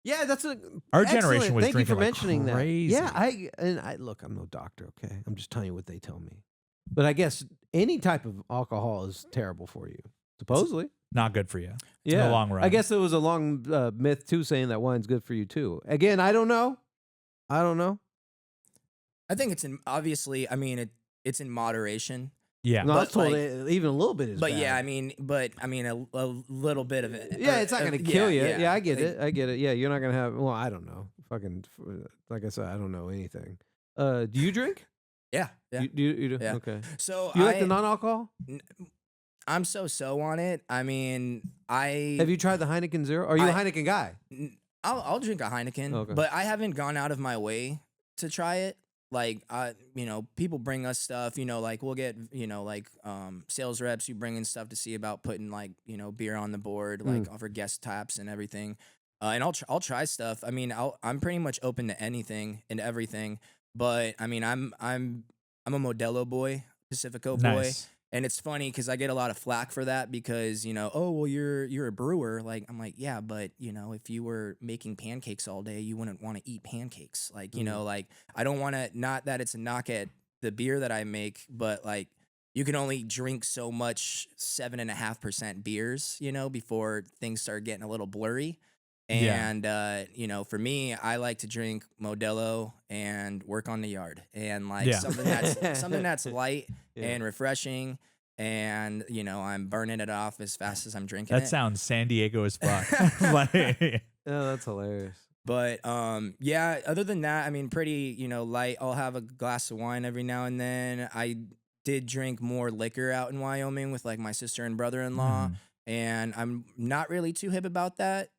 Yeah, that's our excellent. generation was Thank you drinking for like mentioning crazy. that. Yeah, I look, I'm no doctor, okay? I'm just telling you what they tell me. But I guess any type of alcohol is terrible for you, supposedly. Not good for you. Yeah, in the long run. I guess there was a long myth too, saying that wine's good for you too. Again, I don't know. I think it's obviously, I mean, it's in moderation. Yeah. No, I was But, told like- even a little bit is But bad. yeah, I mean, a little bit of it. Yeah, it's not going to kill you. Yeah, I get Like, it. I get it. Yeah, you're not going to have. Well, I don't know. Fucking, like I said, I don't know anything. Do you drink? Yeah, yeah. You do. Yeah. Okay. So You like the non-alcohol? I'm so on it. I mean, Have you tried the Heineken Zero? Are you a Heineken guy? I'll drink a Heineken, Okay. but I haven't gone out of my way to try it. Like, people bring us stuff, like we'll get, sales reps who bring in stuff to see about putting like, beer on the board, like for guest taps and everything. And I'll try stuff. I mean, I'm pretty much open to anything and everything, but I mean, I'm a Modelo boy, Pacifico boy. Nice. And it's funny because I get a lot of flack for that because, oh, well, you're a brewer. Like, I'm like, yeah, but, if you were making pancakes all day, you wouldn't want to eat pancakes. Like, like I don't want to, not that it's a knock at the beer that I make, but like you can only drink so much 7.5% beers, before things start getting a little blurry. Yeah. And, for me, I like to drink Modelo and work on the yard and like Yeah. something that's light Yeah. and refreshing. And, I'm burning it off as fast as I'm drinking That it. sounds San Diego as fuck. Like, Yeah, that's hilarious. But yeah, other than that, I mean, pretty, light. I'll have a glass of wine every now and then. I did drink more liquor out in Wyoming with like my sister and brother-in-law, and I'm not really too hip about that,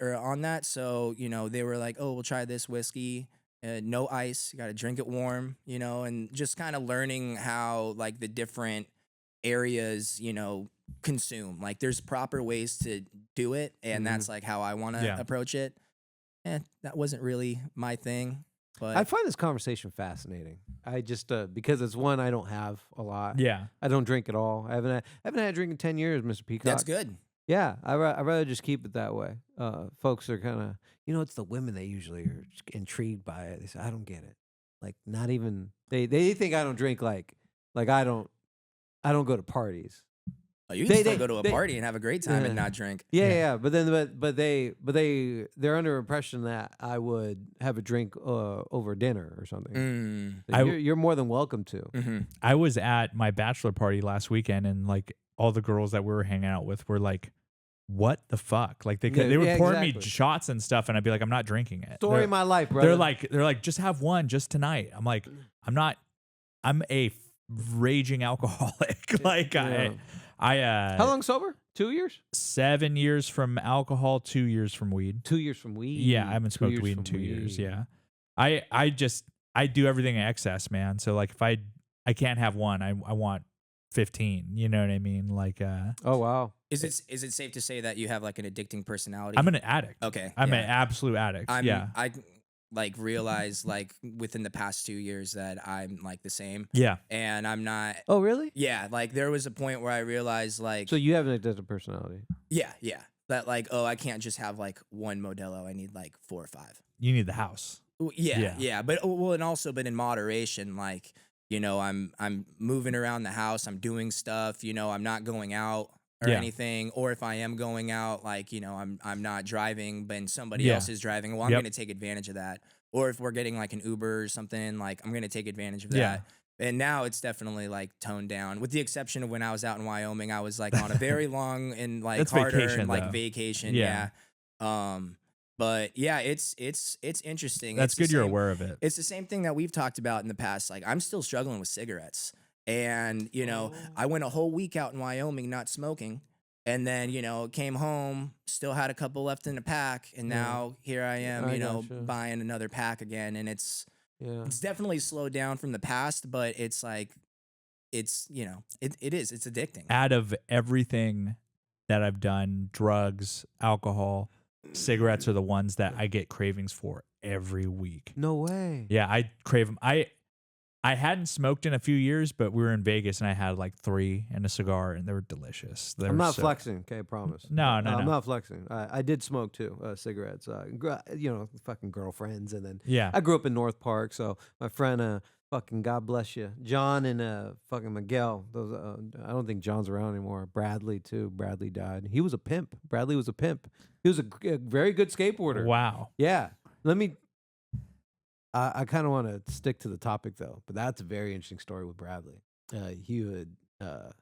or on that. So, they were like, "Oh, we'll try this whiskey, no ice. You got to drink it warm," and just kind of learning how like the different areas, consume. Like there's proper ways to do it, and that's like how I want to approach it. That wasn't really my thing, but I find this conversation fascinating. I just because it's one I don't have a lot. yeah. I don't drink at all. I haven't had a drink in 10 years, Mr. Peacock. that's good. Yeah, I'd rather just keep it that way. Folks are kind of, it's the women that usually are intrigued by it. They say, I don't get it. Like, not even they think I don't drink like I don't go to parties. Oh, you can still go to a party and have a great time and not drink. Yeah. But then, they're under impression that I would have a drink over dinner or something. You're more than welcome to. I was at my bachelor party last weekend, and like all the girls that we were hanging out with were like, "What the fuck?" Like they were pouring me shots and stuff, and I'd be like, "I'm not drinking it." Story of my life, brother. They're like, "Just have one, just tonight." I'm like, "I'm not. I'm a raging alcoholic." Like How long sober? 2 years? 7 years from alcohol, 2 years from weed. 2 years from weed. Yeah, I haven't smoked weed in 2 years. Yeah, I do everything in excess, man. So like if I can't have one, I want 15. You know what I mean? Like oh wow. Is it safe to say that you have like an addicting personality? I'm an addict. Okay. I'm an absolute addict. I like realized like within the past 2 years that I'm like the same. Yeah. And I'm not. Oh really? Yeah. Like there was a point where I realized like. So you have an addictive personality. Yeah. That like, oh, I can't just have like one Modelo. I need like 4 or 5. You need the house. Yeah. But but in moderation, like, I'm moving around the house. I'm doing stuff. I'm not going out or anything. Or if I am going out, like, I'm not driving, but somebody else is driving. Well, I'm going to take advantage of that. Or if we're getting like an Uber or something, like I'm going to take advantage of that. And now it's definitely like toned down, with the exception of when I was out in Wyoming. I was like on a very long and like That's harder vacation, and like though. vacation. Yeah. But yeah, it's interesting. That's It's the good. You're same- aware of it. It's the same thing that we've talked about in the past. Like I'm still struggling with cigarettes, and I went a whole week out in Wyoming not smoking, and then came home, still had a couple left in the pack, and now here I am, I gotcha. buying another pack again, and it's definitely slowed down from the past, but it's like it's addicting. Out of everything that I've done, drugs, alcohol, cigarettes are the ones that I get cravings for every week. No way. Yeah, I crave them. I hadn't smoked in a few years, but we were in Vegas and I had like 3 and a cigar, and they were delicious. I'm not flexing, okay, I promise. No. I'm not flexing. I did smoke too, cigarettes. Fucking girlfriends, and then Yeah. I grew up in North Park, so my friend, fucking God bless you, John and fucking Miguel. Those I don't think John's around anymore. Bradley too. Bradley died. He was a pimp. Bradley was a pimp. He was a very good skateboarder. Wow. Yeah. I kind of want to stick to the topic though, but that's a very interesting story with Bradley. He would, I'm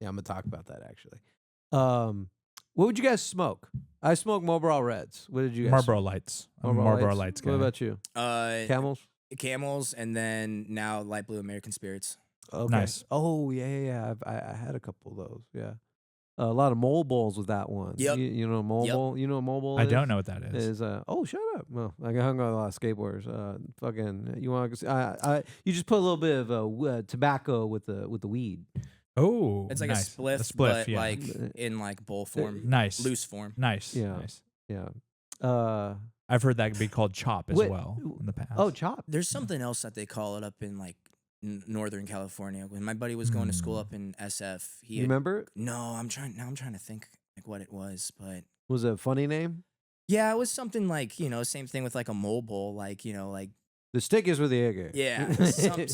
gonna talk about that actually. What would you guys smoke? I smoke Marlboro Reds. What did you guys? Marlboro Lights. I'm a Marlboro Lights guy. What about you? Camels. Camels, and then now light blue American Spirits. Okay. Nice. Oh yeah. I had a couple of those. Yeah. A lot of mole bowls with that one. Yep. You know mole bowl. You know what mole bowl I is? don't know what that is. Oh, shut up. Well, I hung out with a lot of skateboarders. Fucking, you want to? You just put a little bit of tobacco with the weed. Oh, It's like nice. a spliff, but yeah. like in like bowl form, Nice. loose form. Nice. Yeah. Nice. Yeah. I've heard that could be called chop as Wait, well in the past. Oh, chop. There's something else that they call it up in like Northern California. When my buddy was going to school up in SF, You remember it? No, I'm trying to think like what it was, but Was it a funny name? yeah, it was something like, same thing with like a mobile, like, like The stick is with the egg. yeah, something.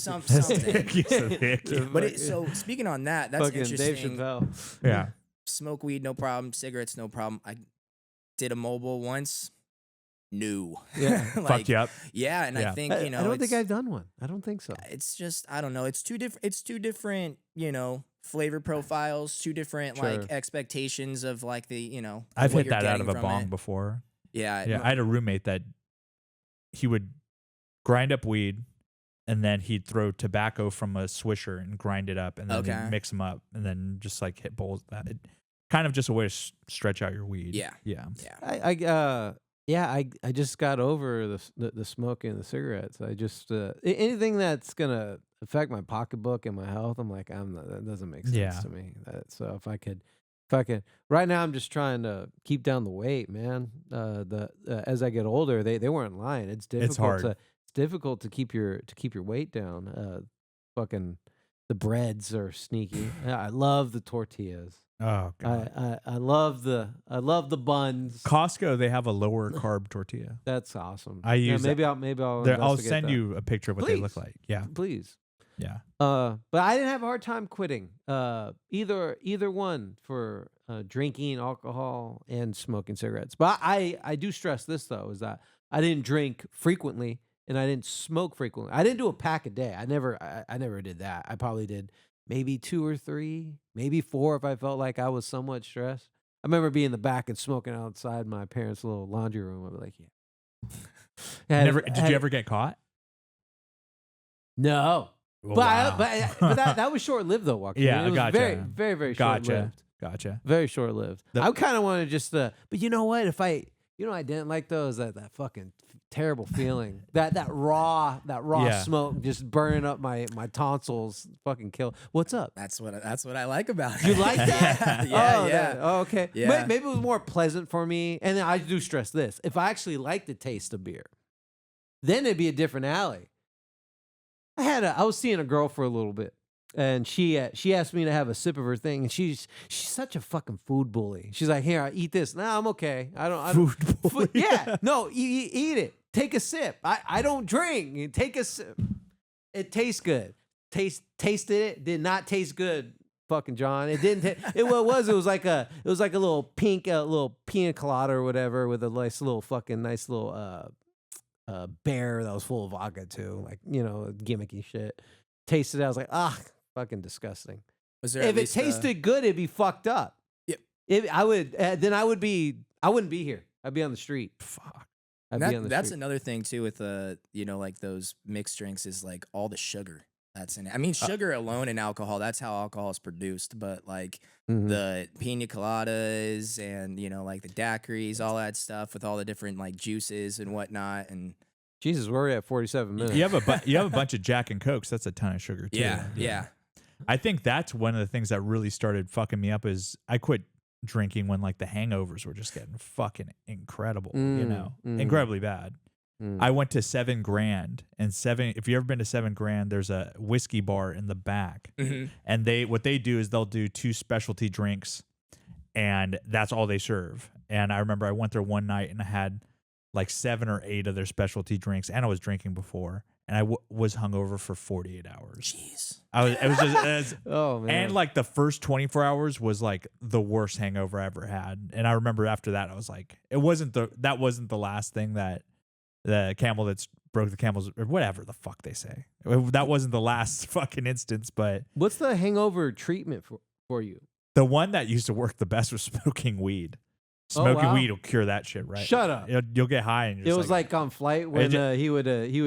But so speaking on that, that's Fucking Dave interesting. Chappelle. Yeah. Smoke weed, no problem. Cigarettes, no problem. I did a mobile once. No. Yeah. Fucked you up. Yeah, and Yeah. I think, I don't think I've done one. I don't think so. it's just I don't know. It's two different, flavor profiles, two different Sure. like expectations of like the, I've what hit you're that out of getting a from bong it. before. Yeah. Yeah, I had a roommate that he would grind up weed and then he'd throw tobacco from a swisher and grind it up and then Okay. he'd mix them up and then just like hit bowls of that. Kind of just a way to stretch out your weed. Yeah. Yeah. I just got over the smoking and the cigarettes. I just anything that's gonna affect my pocketbook and my health, I'm like, that doesn't make sense Yeah. to me. So if I could, right now I'm just trying to keep down the weight, man. As I get older, they weren't lying. It's difficult. hard. It's difficult to keep your weight down. Fucking the breads are sneaky. I love the tortillas. Oh god. I love the buns. Costco, they have a lower carb tortilla. That's awesome. I use maybe I'll I'll investigate send that. you a picture of what they look Please. like. Yeah. Please. Yeah. But I didn't have a hard time quitting. Either one for drinking alcohol and smoking cigarettes. But I do stress this though, is that I didn't drink frequently and I didn't smoke frequently. I didn't do a pack a day. I never did that. I probably did maybe 2 or 3, maybe 4 if I felt like I was somewhat stressed. I remember being in the back and smoking outside my parents' little laundry room. I'd be like, yeah. Did you ever get caught? No. Oh, But wow. but that was short lived though, Joaquin. Yeah, it was gotcha. very, very, very short lived. Gotcha. Very short lived. I kind of wanted just but you know what? If I didn't like those that fucking terrible feeling that raw Yeah. smoke just burning up my tonsils, fucking kill. What's up? That's what I like about it. You like that? Yeah. Oh, okay. Yeah. Maybe it was more pleasant for me. And then I do stress this: if I actually like the taste of beer, then it'd be a different alley. I was seeing a girl for a little bit, and she asked me to have a sip of her thing, and she's such a fucking food bully. She's like, "Here, I eat this." Nah, I'm okay. I don't. Food bully. Yeah, no, eat it. Take a sip. I don't drink. Take a sip. It tastes good. Tasted it. Did not taste good. Fucking John. It didn't. It was like a little pink, little pina colada or whatever with a nice little bear that was full of vodka too, like gimmicky shit. Tasted it, I was like, fucking disgusting. Was there If it tasted good, it'd be fucked up. Yep. I wouldn't be here. I'd be on the street. Fuck. That's another thing too with like those mixed drinks is like all the sugar that's in it. I mean, sugar alone in alcohol, that's how alcohol is produced. But like the pina coladas and like the daiquiris, all that stuff with all the different like juices and whatnot. And Jesus, we're at 47 minutes. You have a bunch of Jack and Cokes. That's a ton of sugar too. yeah. I think that's one of the things that really started fucking me up is I quit drinking when like the hangovers were just getting fucking incredible, incredibly bad. I went to 7 Grand and if you ever been to 7 Grand, there's a whiskey bar in the back and what they do is they'll do 2 specialty drinks and that's all they serve. And I remember I went there one night and I had like 7 or 8 of their specialty drinks and I was drinking before and I was hungover for 48 hours. Jeez. It was just oh man. And like the first 24 hours was like the worst hangover I ever had. And I remember after that I was like, that wasn't the last thing that the camel that's broke the camel's or whatever the fuck they say. That wasn't the last fucking instance, but what's the hangover treatment for you? the one that used to work the best was smoking weed. Oh, Smoking wow. weed will cure that shit, right? Shut up. You'll get high and you're It just was like on flight when he would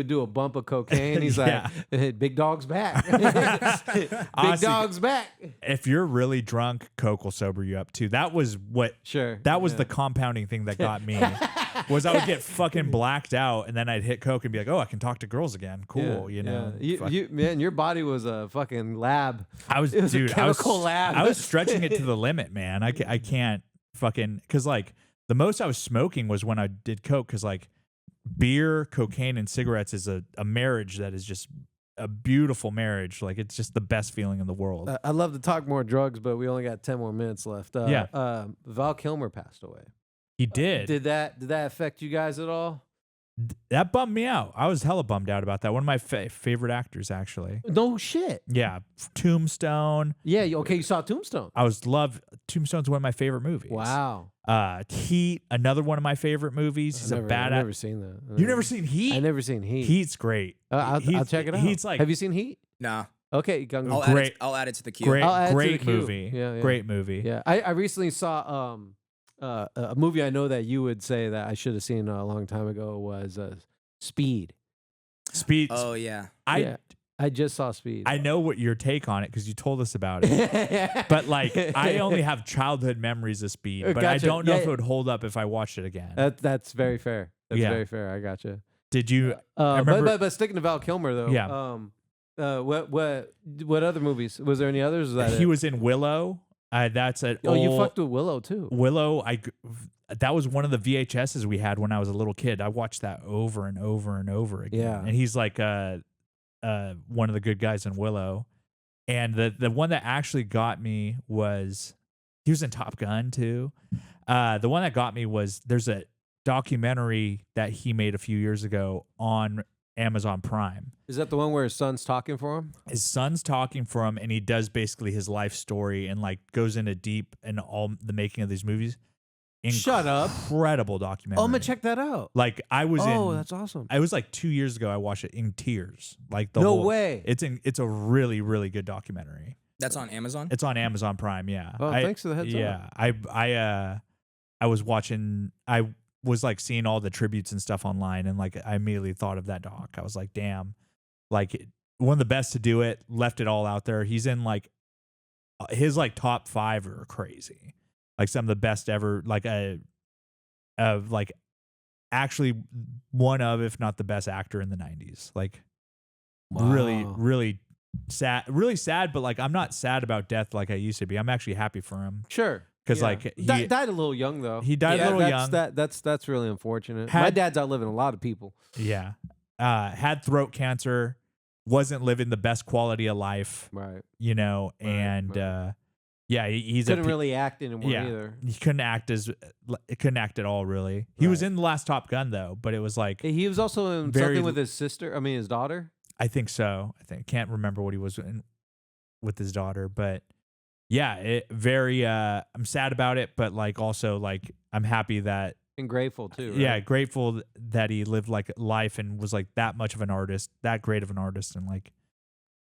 do a bump of cocaine. He's Yeah. like, "Big dog's back. Big Honestly, dog's back." if you're really drunk, Coke will sober you up too. That was what. Sure. That was Yeah. the compounding thing that got me. Was I would get fucking blacked out and then I'd hit Coke and be like, oh, I can talk to girls again. Cool, you know. Man, your body was a fucking lab. I was, It was a dude, chemical lab. I was stretching it to the limit, man. I can't fucking, because like the most I was smoking was when I did Coke, because like beer, cocaine, and cigarettes is a marriage that is just a beautiful marriage. Like it's just the best feeling in the world. I'd love to talk more drugs, but we only got 10 more minutes left. Val Kilmer passed away. He did. Did that affect you guys at all? That bummed me out. I was hella bummed out about that. One of my favorite actors, actually. No shit. Yeah, Tombstone. Yeah. Okay, you saw Tombstone. Tombstone's one of my favorite movies. Wow. Heat, another one of my favorite movies. He's a badass. I've never seen that. You've never seen Heat? I've never seen Heat. Heat's great. I'll check it out. Heat's like, have you seen Heat? Nah. Okay, I'll add it to the queue. Great movie. Yeah. Great movie. Yeah, I recently saw a movie I know that you would say that I should have seen a long time ago was Speed. Speed. Oh yeah. I just saw Speed. I know what your take on it because you told us about it. But like, I only have childhood memories of Speed, but I Gotcha. don't know if it would hold up if I watched it again. That's very fair. That's Yeah. very fair. I gotcha. Did you? I remember, but sticking to Val Kilmer though. Yeah. What other movies? Was there any others? he was in Willow. That's an Oh, you old- fucked with Willow too. Willow. That was one of the VHSs we had when I was a little kid. I watched that over and over and over again. Yeah. And he's like one of the good guys in Willow. And the one that actually got me was he was in Top Gun too. The one that got me was there's a documentary that he made a few years ago on Amazon Prime. Is that the one where his son's talking for him? His son's talking for him, and he does basically his life story and like goes into deep in all the making of these movies. Shut up. Incredible documentary. Oh, I'm gonna check that out. Like I was Oh, that's awesome. I was like 2 years ago. I watched it in tears. Like the No whole, way. It's a really really good documentary. That's on Amazon. It's on Amazon Prime. Yeah. Oh, thanks for the heads up. Yeah. I was watching. I was like seeing all the tributes and stuff online, and like I immediately thought of that doc. I was like, damn, like one of the best to do it. Left it all out there. He's in like his like top 5 are crazy. Like some of the best ever. Like like actually one of, if not the best actor in the 90s. Like really, Wow. really sad, but like I'm not sad about death like I used to be. I'm actually happy for him. Sure. Because Yeah. like he Died a little young though. He died a little young. That's really unfortunate. Had- My dad's outliving a lot of people. Yeah. Had throat cancer, wasn't living the best quality of life, Right. you know, Right, and right. yeah, he's Couldn't really act anymore yeah. either. He couldn't act at all really. He was Right. in the last Top Gun though, but it was like He was also in Very- something with his sister. I mean, his daughter. I think so. Can't remember what he was in with his daughter, but yeah, I'm sad about it, but like also like I'm happy that And grateful too. Right? yeah, grateful that he lived like life and was like that much of an artist, that great of an artist, and like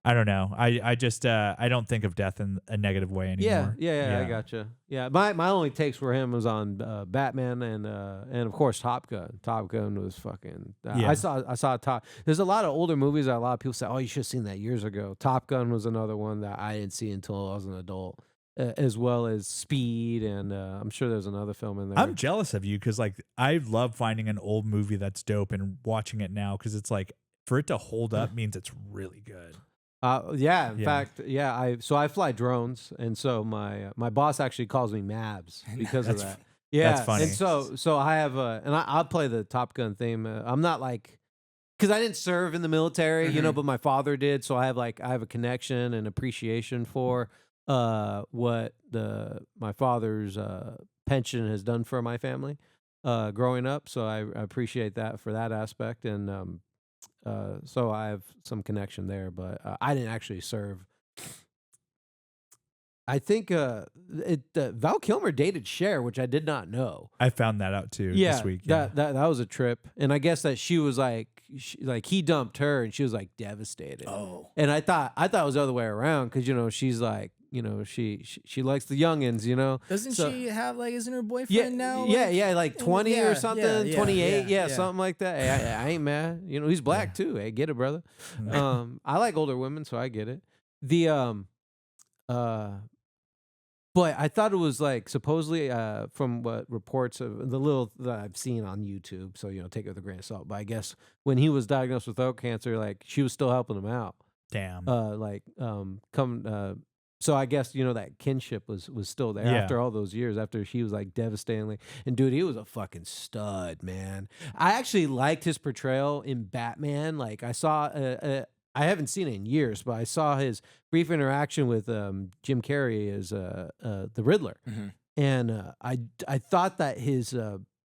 I don't know. I just I don't think of death in a negative way anymore. Yeah, I gotcha. Yeah, my only takes for him was on Batman and of course Top Gun. Top Gun was fucking. Yeah. I saw Top. There's a lot of older movies that a lot of people say, oh, you should have seen that years ago. Top Gun was another one that I didn't see until I was an adult, as well as Speed, and I'm sure there's another film in there. I'm jealous of you because like I love finding an old movie that's dope and watching it now because it's like for it to hold up means it's really good. Yeah, in Yeah. fact, yeah. I fly drones, and so my boss actually calls me Mabs because of That's that. Yeah, that's funny. And so I have and I'll play the Top Gun theme. I'm not like because I didn't serve in the military, you know, but my father did, so I have a connection and appreciation for what my father's pension has done for my family growing up. So I appreciate that for that aspect, and so I have some connection there, but I didn't actually serve. I think Val Kilmer dated Cher, which I did not know. I found that out too this week. Yeah. That was a trip, and I guess that she was like he dumped her, and she was like devastated. Oh. And I thought it was the other way around because she's like she likes the youngins, Doesn't So- she have like? Isn't her boyfriend Yeah, now? yeah, like 20 yeah, or something, yeah, 28, yeah. something like that. Hey, I ain't mad. He's black too. Hey, get it, brother. I like older women, so I get it. But I thought it was like supposedly from what reports of the little that I've seen on YouTube, so take it with a grain of salt. But I guess when he was diagnosed with throat cancer, like she was still helping him out. Damn. So I guess that kinship was still there Yeah. after all those years. After she was like devastatingly, and dude, he was a fucking stud, man. I actually liked his portrayal in Batman. Like I saw I haven't seen it in years, but I saw his brief interaction with Jim Carrey as the Riddler, and I thought that his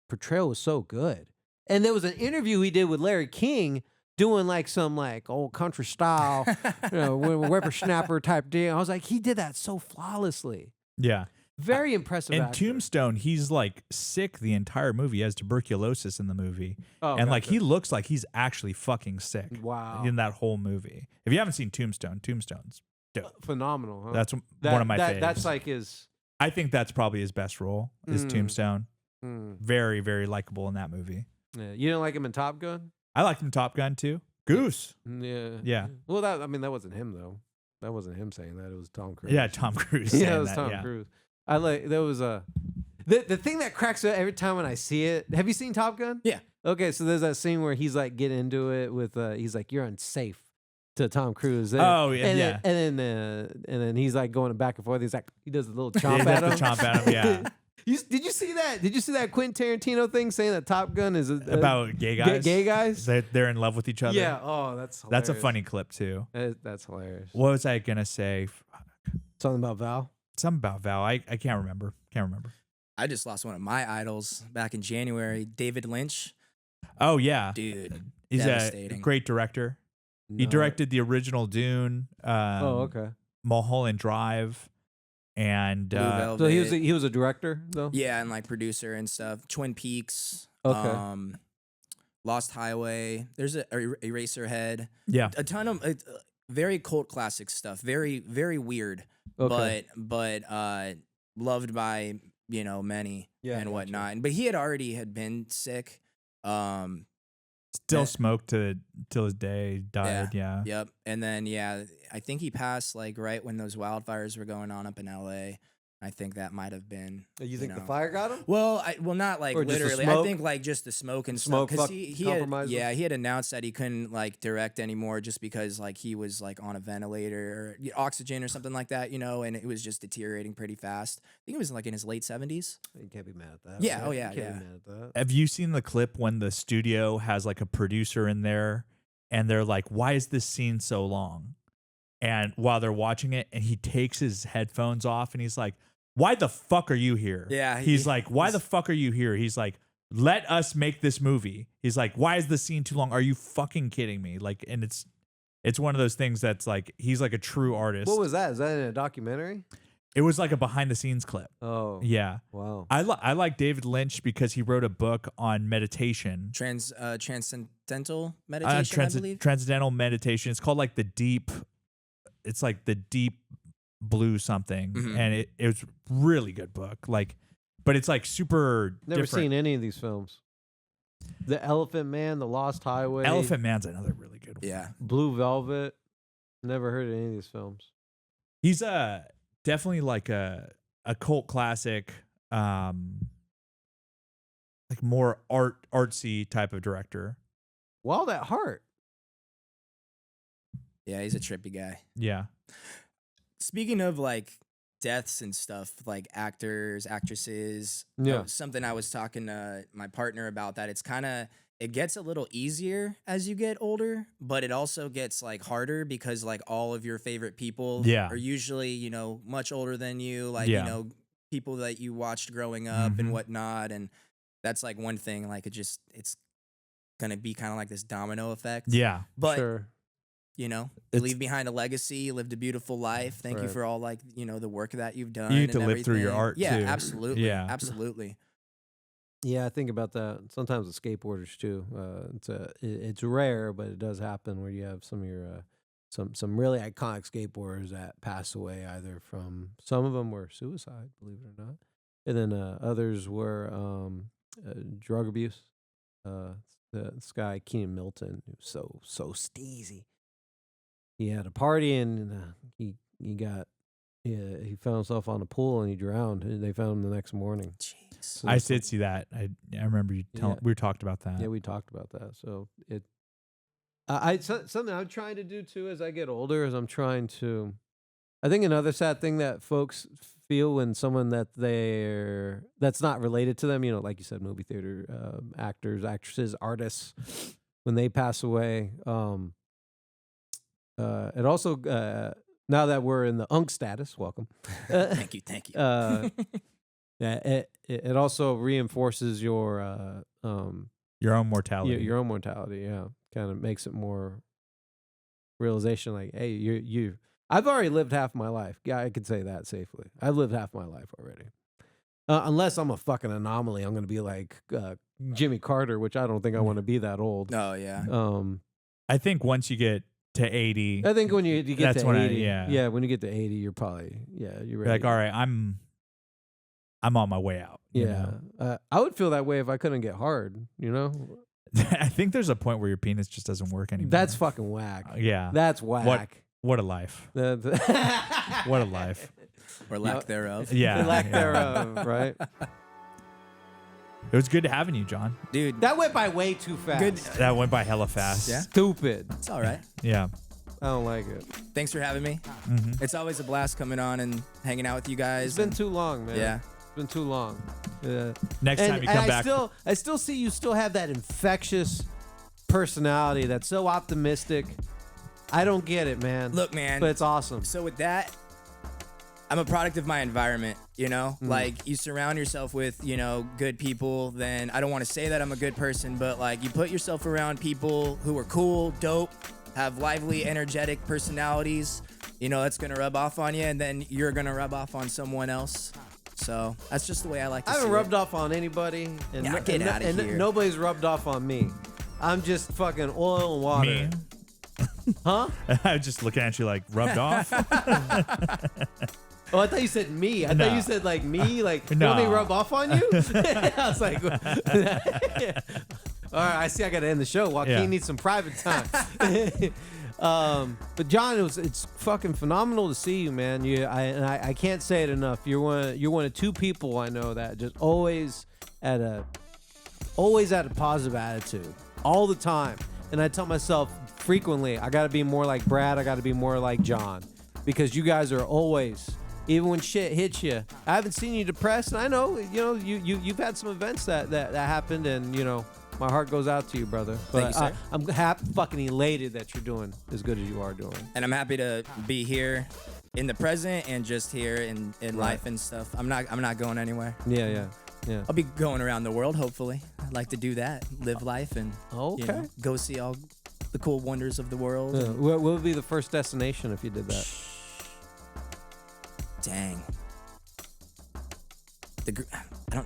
portrayal was so good. And there was an interview he did with Larry King doing like some like old country style, whippersnapper type deal. I was like, he did that so flawlessly. Yeah. Very impressive. In actor. Tombstone, he's like sick the entire movie. He has tuberculosis in the movie. Oh, and like gotcha. he looks like he's actually fucking sick. Wow. In that whole movie. If you haven't seen Tombstone's dope. Phenomenal. Huh? That's one of my faves. That's like his. I think that's probably his best role is Tombstone. Mm. Very, very likable in that movie. Yeah. You didn't like him in Top Gun? I liked him in Top Gun too. Goose. Yeah. Yeah. Well, that wasn't him though. That wasn't him saying that. It was Tom Cruise. Yeah, Tom Cruise. Yeah, saying it was that, Tom yeah. Cruise. I like there was a the thing that cracks me up every time when I see it. Have you seen Top Gun? Yeah. Okay, so there's that scene where he's like getting into it with he's like, you're unsafe to Tom Cruise. Oh, yeah, and yeah. And then he's like going back and forth. He's like, he does a little Yeah, chomp he at does him. the chomp at him, yeah. Did you see that? Did you see that Quentin Tarantino thing saying that Top Gun is About gay guys. Gay guys? They're in love with each other. Yeah. Oh, that's hilarious. That's a funny clip too. That's hilarious. What was I gonna say? Something about Val. Something about Val. I can't remember. I just lost one of my idols back in January, David Lynch. Oh yeah, Dude, he's a devastating. great director. He No. directed the original Dune. Oh, okay. Mulholland Drive, and Blue Velvet. So he was a director though. Yeah, and like producer and stuff. Twin Peaks. Okay. Lost Highway. There's a Eraserhead. yeah, A ton of very cult classic stuff. Very, very weird. Okay. But loved by many Yeah, and gotcha. whatnot. But he had been sick. still Yeah. smoked till his day died. Yeah. Yep. And then I think he passed like right when those wildfires were going on up in LA. I think that might have been. You think the know. fire got him? Well, not like Or just the literally. I smoke? think like just the smoke and Smoke stuff. fuck- He compromised him? had announced that he couldn't like direct anymore just because like he was like on a ventilator or oxygen or something like that, and it was just deteriorating pretty fast. I think it was like in his late 70s. You can't be mad at that. Yeah, right? oh, yeah, You can't yeah. be mad at that. Have you seen the clip when the studio has like a producer in there, and they're like, "Why is this scene so long?" And while they're watching it, and he takes his headphones off, and he's like, "Why the fuck are you here?" Yeah, He's like, "Why the fuck are you here?" He's like, "Let us make this movie." He's like, "Why is the scene too long? Are you fucking kidding me?" Like, and it's one of those things that's like he's like a true artist. What was that? Is that in a documentary? It was like a behind the scenes clip. Oh, Yeah. wow. I like David Lynch because he wrote a book on meditation. Transcendental meditation, I believe. Transcendental meditation. It's called like the deep blue something. Mhm. And it was really good book. Like, but it's like super Never different. seen any of these films. The Elephant Man, The Lost Highway, Elephant Man's another really good one. Yeah. Blue Velvet. Never heard of any of these films. He's definitely like a cult classic, like more artsy type of director. Wild at Heart. Yeah, he's a trippy guy. Yeah. Speaking of like deaths and stuff, like actors, actresses, Yeah. something I was talking to my partner about that it gets a little easier as you get older, but it also gets like harder because like all of your favorite people Yeah. are usually, much older than you, like, Yeah. people that you watched growing up Mhm. and whatnot. And that's like one thing, like it's going to be kind of like this domino effect. Yeah. But Sure. you It's- leave behind a legacy, you lived a beautiful life. Thank you Right. for all like, the work that you've done. You need and to live through your everything. art, Yeah, too. absolutely. Yeah. Absolutely. Yeah, I think about that sometimes with skateboarders too. It's rare, but it does happen where you have some of your some really iconic skateboarders that pass away either from some of them were suicide, believe it or not, and then others were drug abuse. This guy Keenan Milton, who's so steezy. He had a party and he found himself on a pool and he drowned. And they found him the next morning. Jeez. So I that's did see that. I remember you telling. Yeah. We talked about that. Yeah, we talked about that. So something I'm trying to do too as I get older is I'm trying to. I think another sad thing that folks feel when someone that's not related to them, like you said, movie theater actors, actresses, artists, when they pass away, it also now that we're in the unk status, welcome. Thank you. Yeah, it also reinforces your own mortality. your own mortality. Yeah, kind of makes it more realization. Like, hey, you. I've already lived half my life. Yeah, I could say that safely. I've lived half my life already. Unless I'm a fucking anomaly, I'm gonna be like Jimmy Carter, which I don't think I want to be that old. Oh yeah. I think once you get to 80, I think when you get that's to when 80, yeah, when you get to 80, you're probably you're you're ready. like, all right, I'm on my way out. You know? I would feel that way if I couldn't get hard. You know, I think there's a point where your penis just doesn't work anymore. that's fucking whack. Yeah, That's whack. What a life. What a life. Or lack thereof. Yeah, Lack thereof, right? It was good having you, John. Dude, That went by way too fast. Good. That went by hella fast. Yeah. Stupid. it's all right. Yeah. I don't like it. Thanks for having me. It's always a blast coming on and hanging out with you guys. It's been too long, man. Yeah. It's been too long. Next time you come back. I still see you still have that infectious personality that's so optimistic. I don't get it, man. Look, man. But it's awesome. So with that, I'm a product of my environment, you know? Like, you surround yourself with, you know, good people, then I don't want to say that I'm a good person, but, like, you put yourself around people who are cool, dope, have lively, energetic personalities, you know, that's going to rub off on you, and then you're going to rub off on someone else. So that's just the way I like to I see haven't it. rubbed off on anybody. And Yeah, get outta and here. nobody's rubbed off on me. I'm just fucking oil and water. Me. Huh? I was just looking at you like rubbed off. Oh, I thought you said me. I No. thought you said like me. Like, No. let me rub off on you? I was like, all right, I see I got to end the show. Joaquin Yeah. needs some private time. But John, it's fucking phenomenal to see you, man. I can't say it enough. You're one of two people I know that just always at a positive attitude all the time. And I tell myself frequently, I got to be more like Brad. I got to be more like John, because you guys are always, even when shit hits you. I haven't seen you depressed, and I know, you know, you've had some events that happened, and you know, my heart goes out to you, brother. But Thank you, sir. I'm fucking elated that you're doing as good as you are doing. And I'm happy to be here in the present and just here in life and stuff. I'm not going anywhere. Yeah. I'll be going around the world, hopefully. I'd like to do that, live life, and you know, Okay. go see all the cool wonders of the world. Yeah. and- What would be the first destination if you did that? Dang.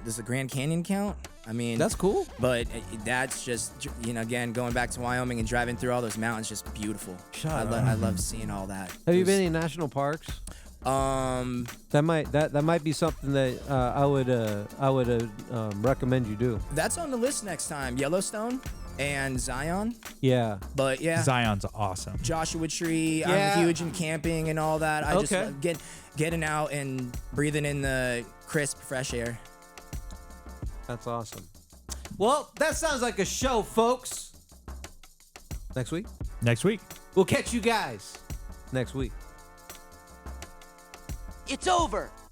Does the Grand Canyon count? I mean, That's cool. but that's just, you know, again, going back to Wyoming and driving through all those mountains, just beautiful. Shut up. I love seeing all that. Have you It been in national parks? was- That might be something that I would recommend you do. That's on the list next time. Yellowstone and Zion. Yeah. But yeah, Zion's awesome. Joshua Tree. Yeah. I'm huge in camping and all that. I just Okay. love getting out and breathing in the crisp, fresh air. That's awesome. Well, that sounds like a show, folks. Next week? Next week. We'll catch you guys next week. It's over.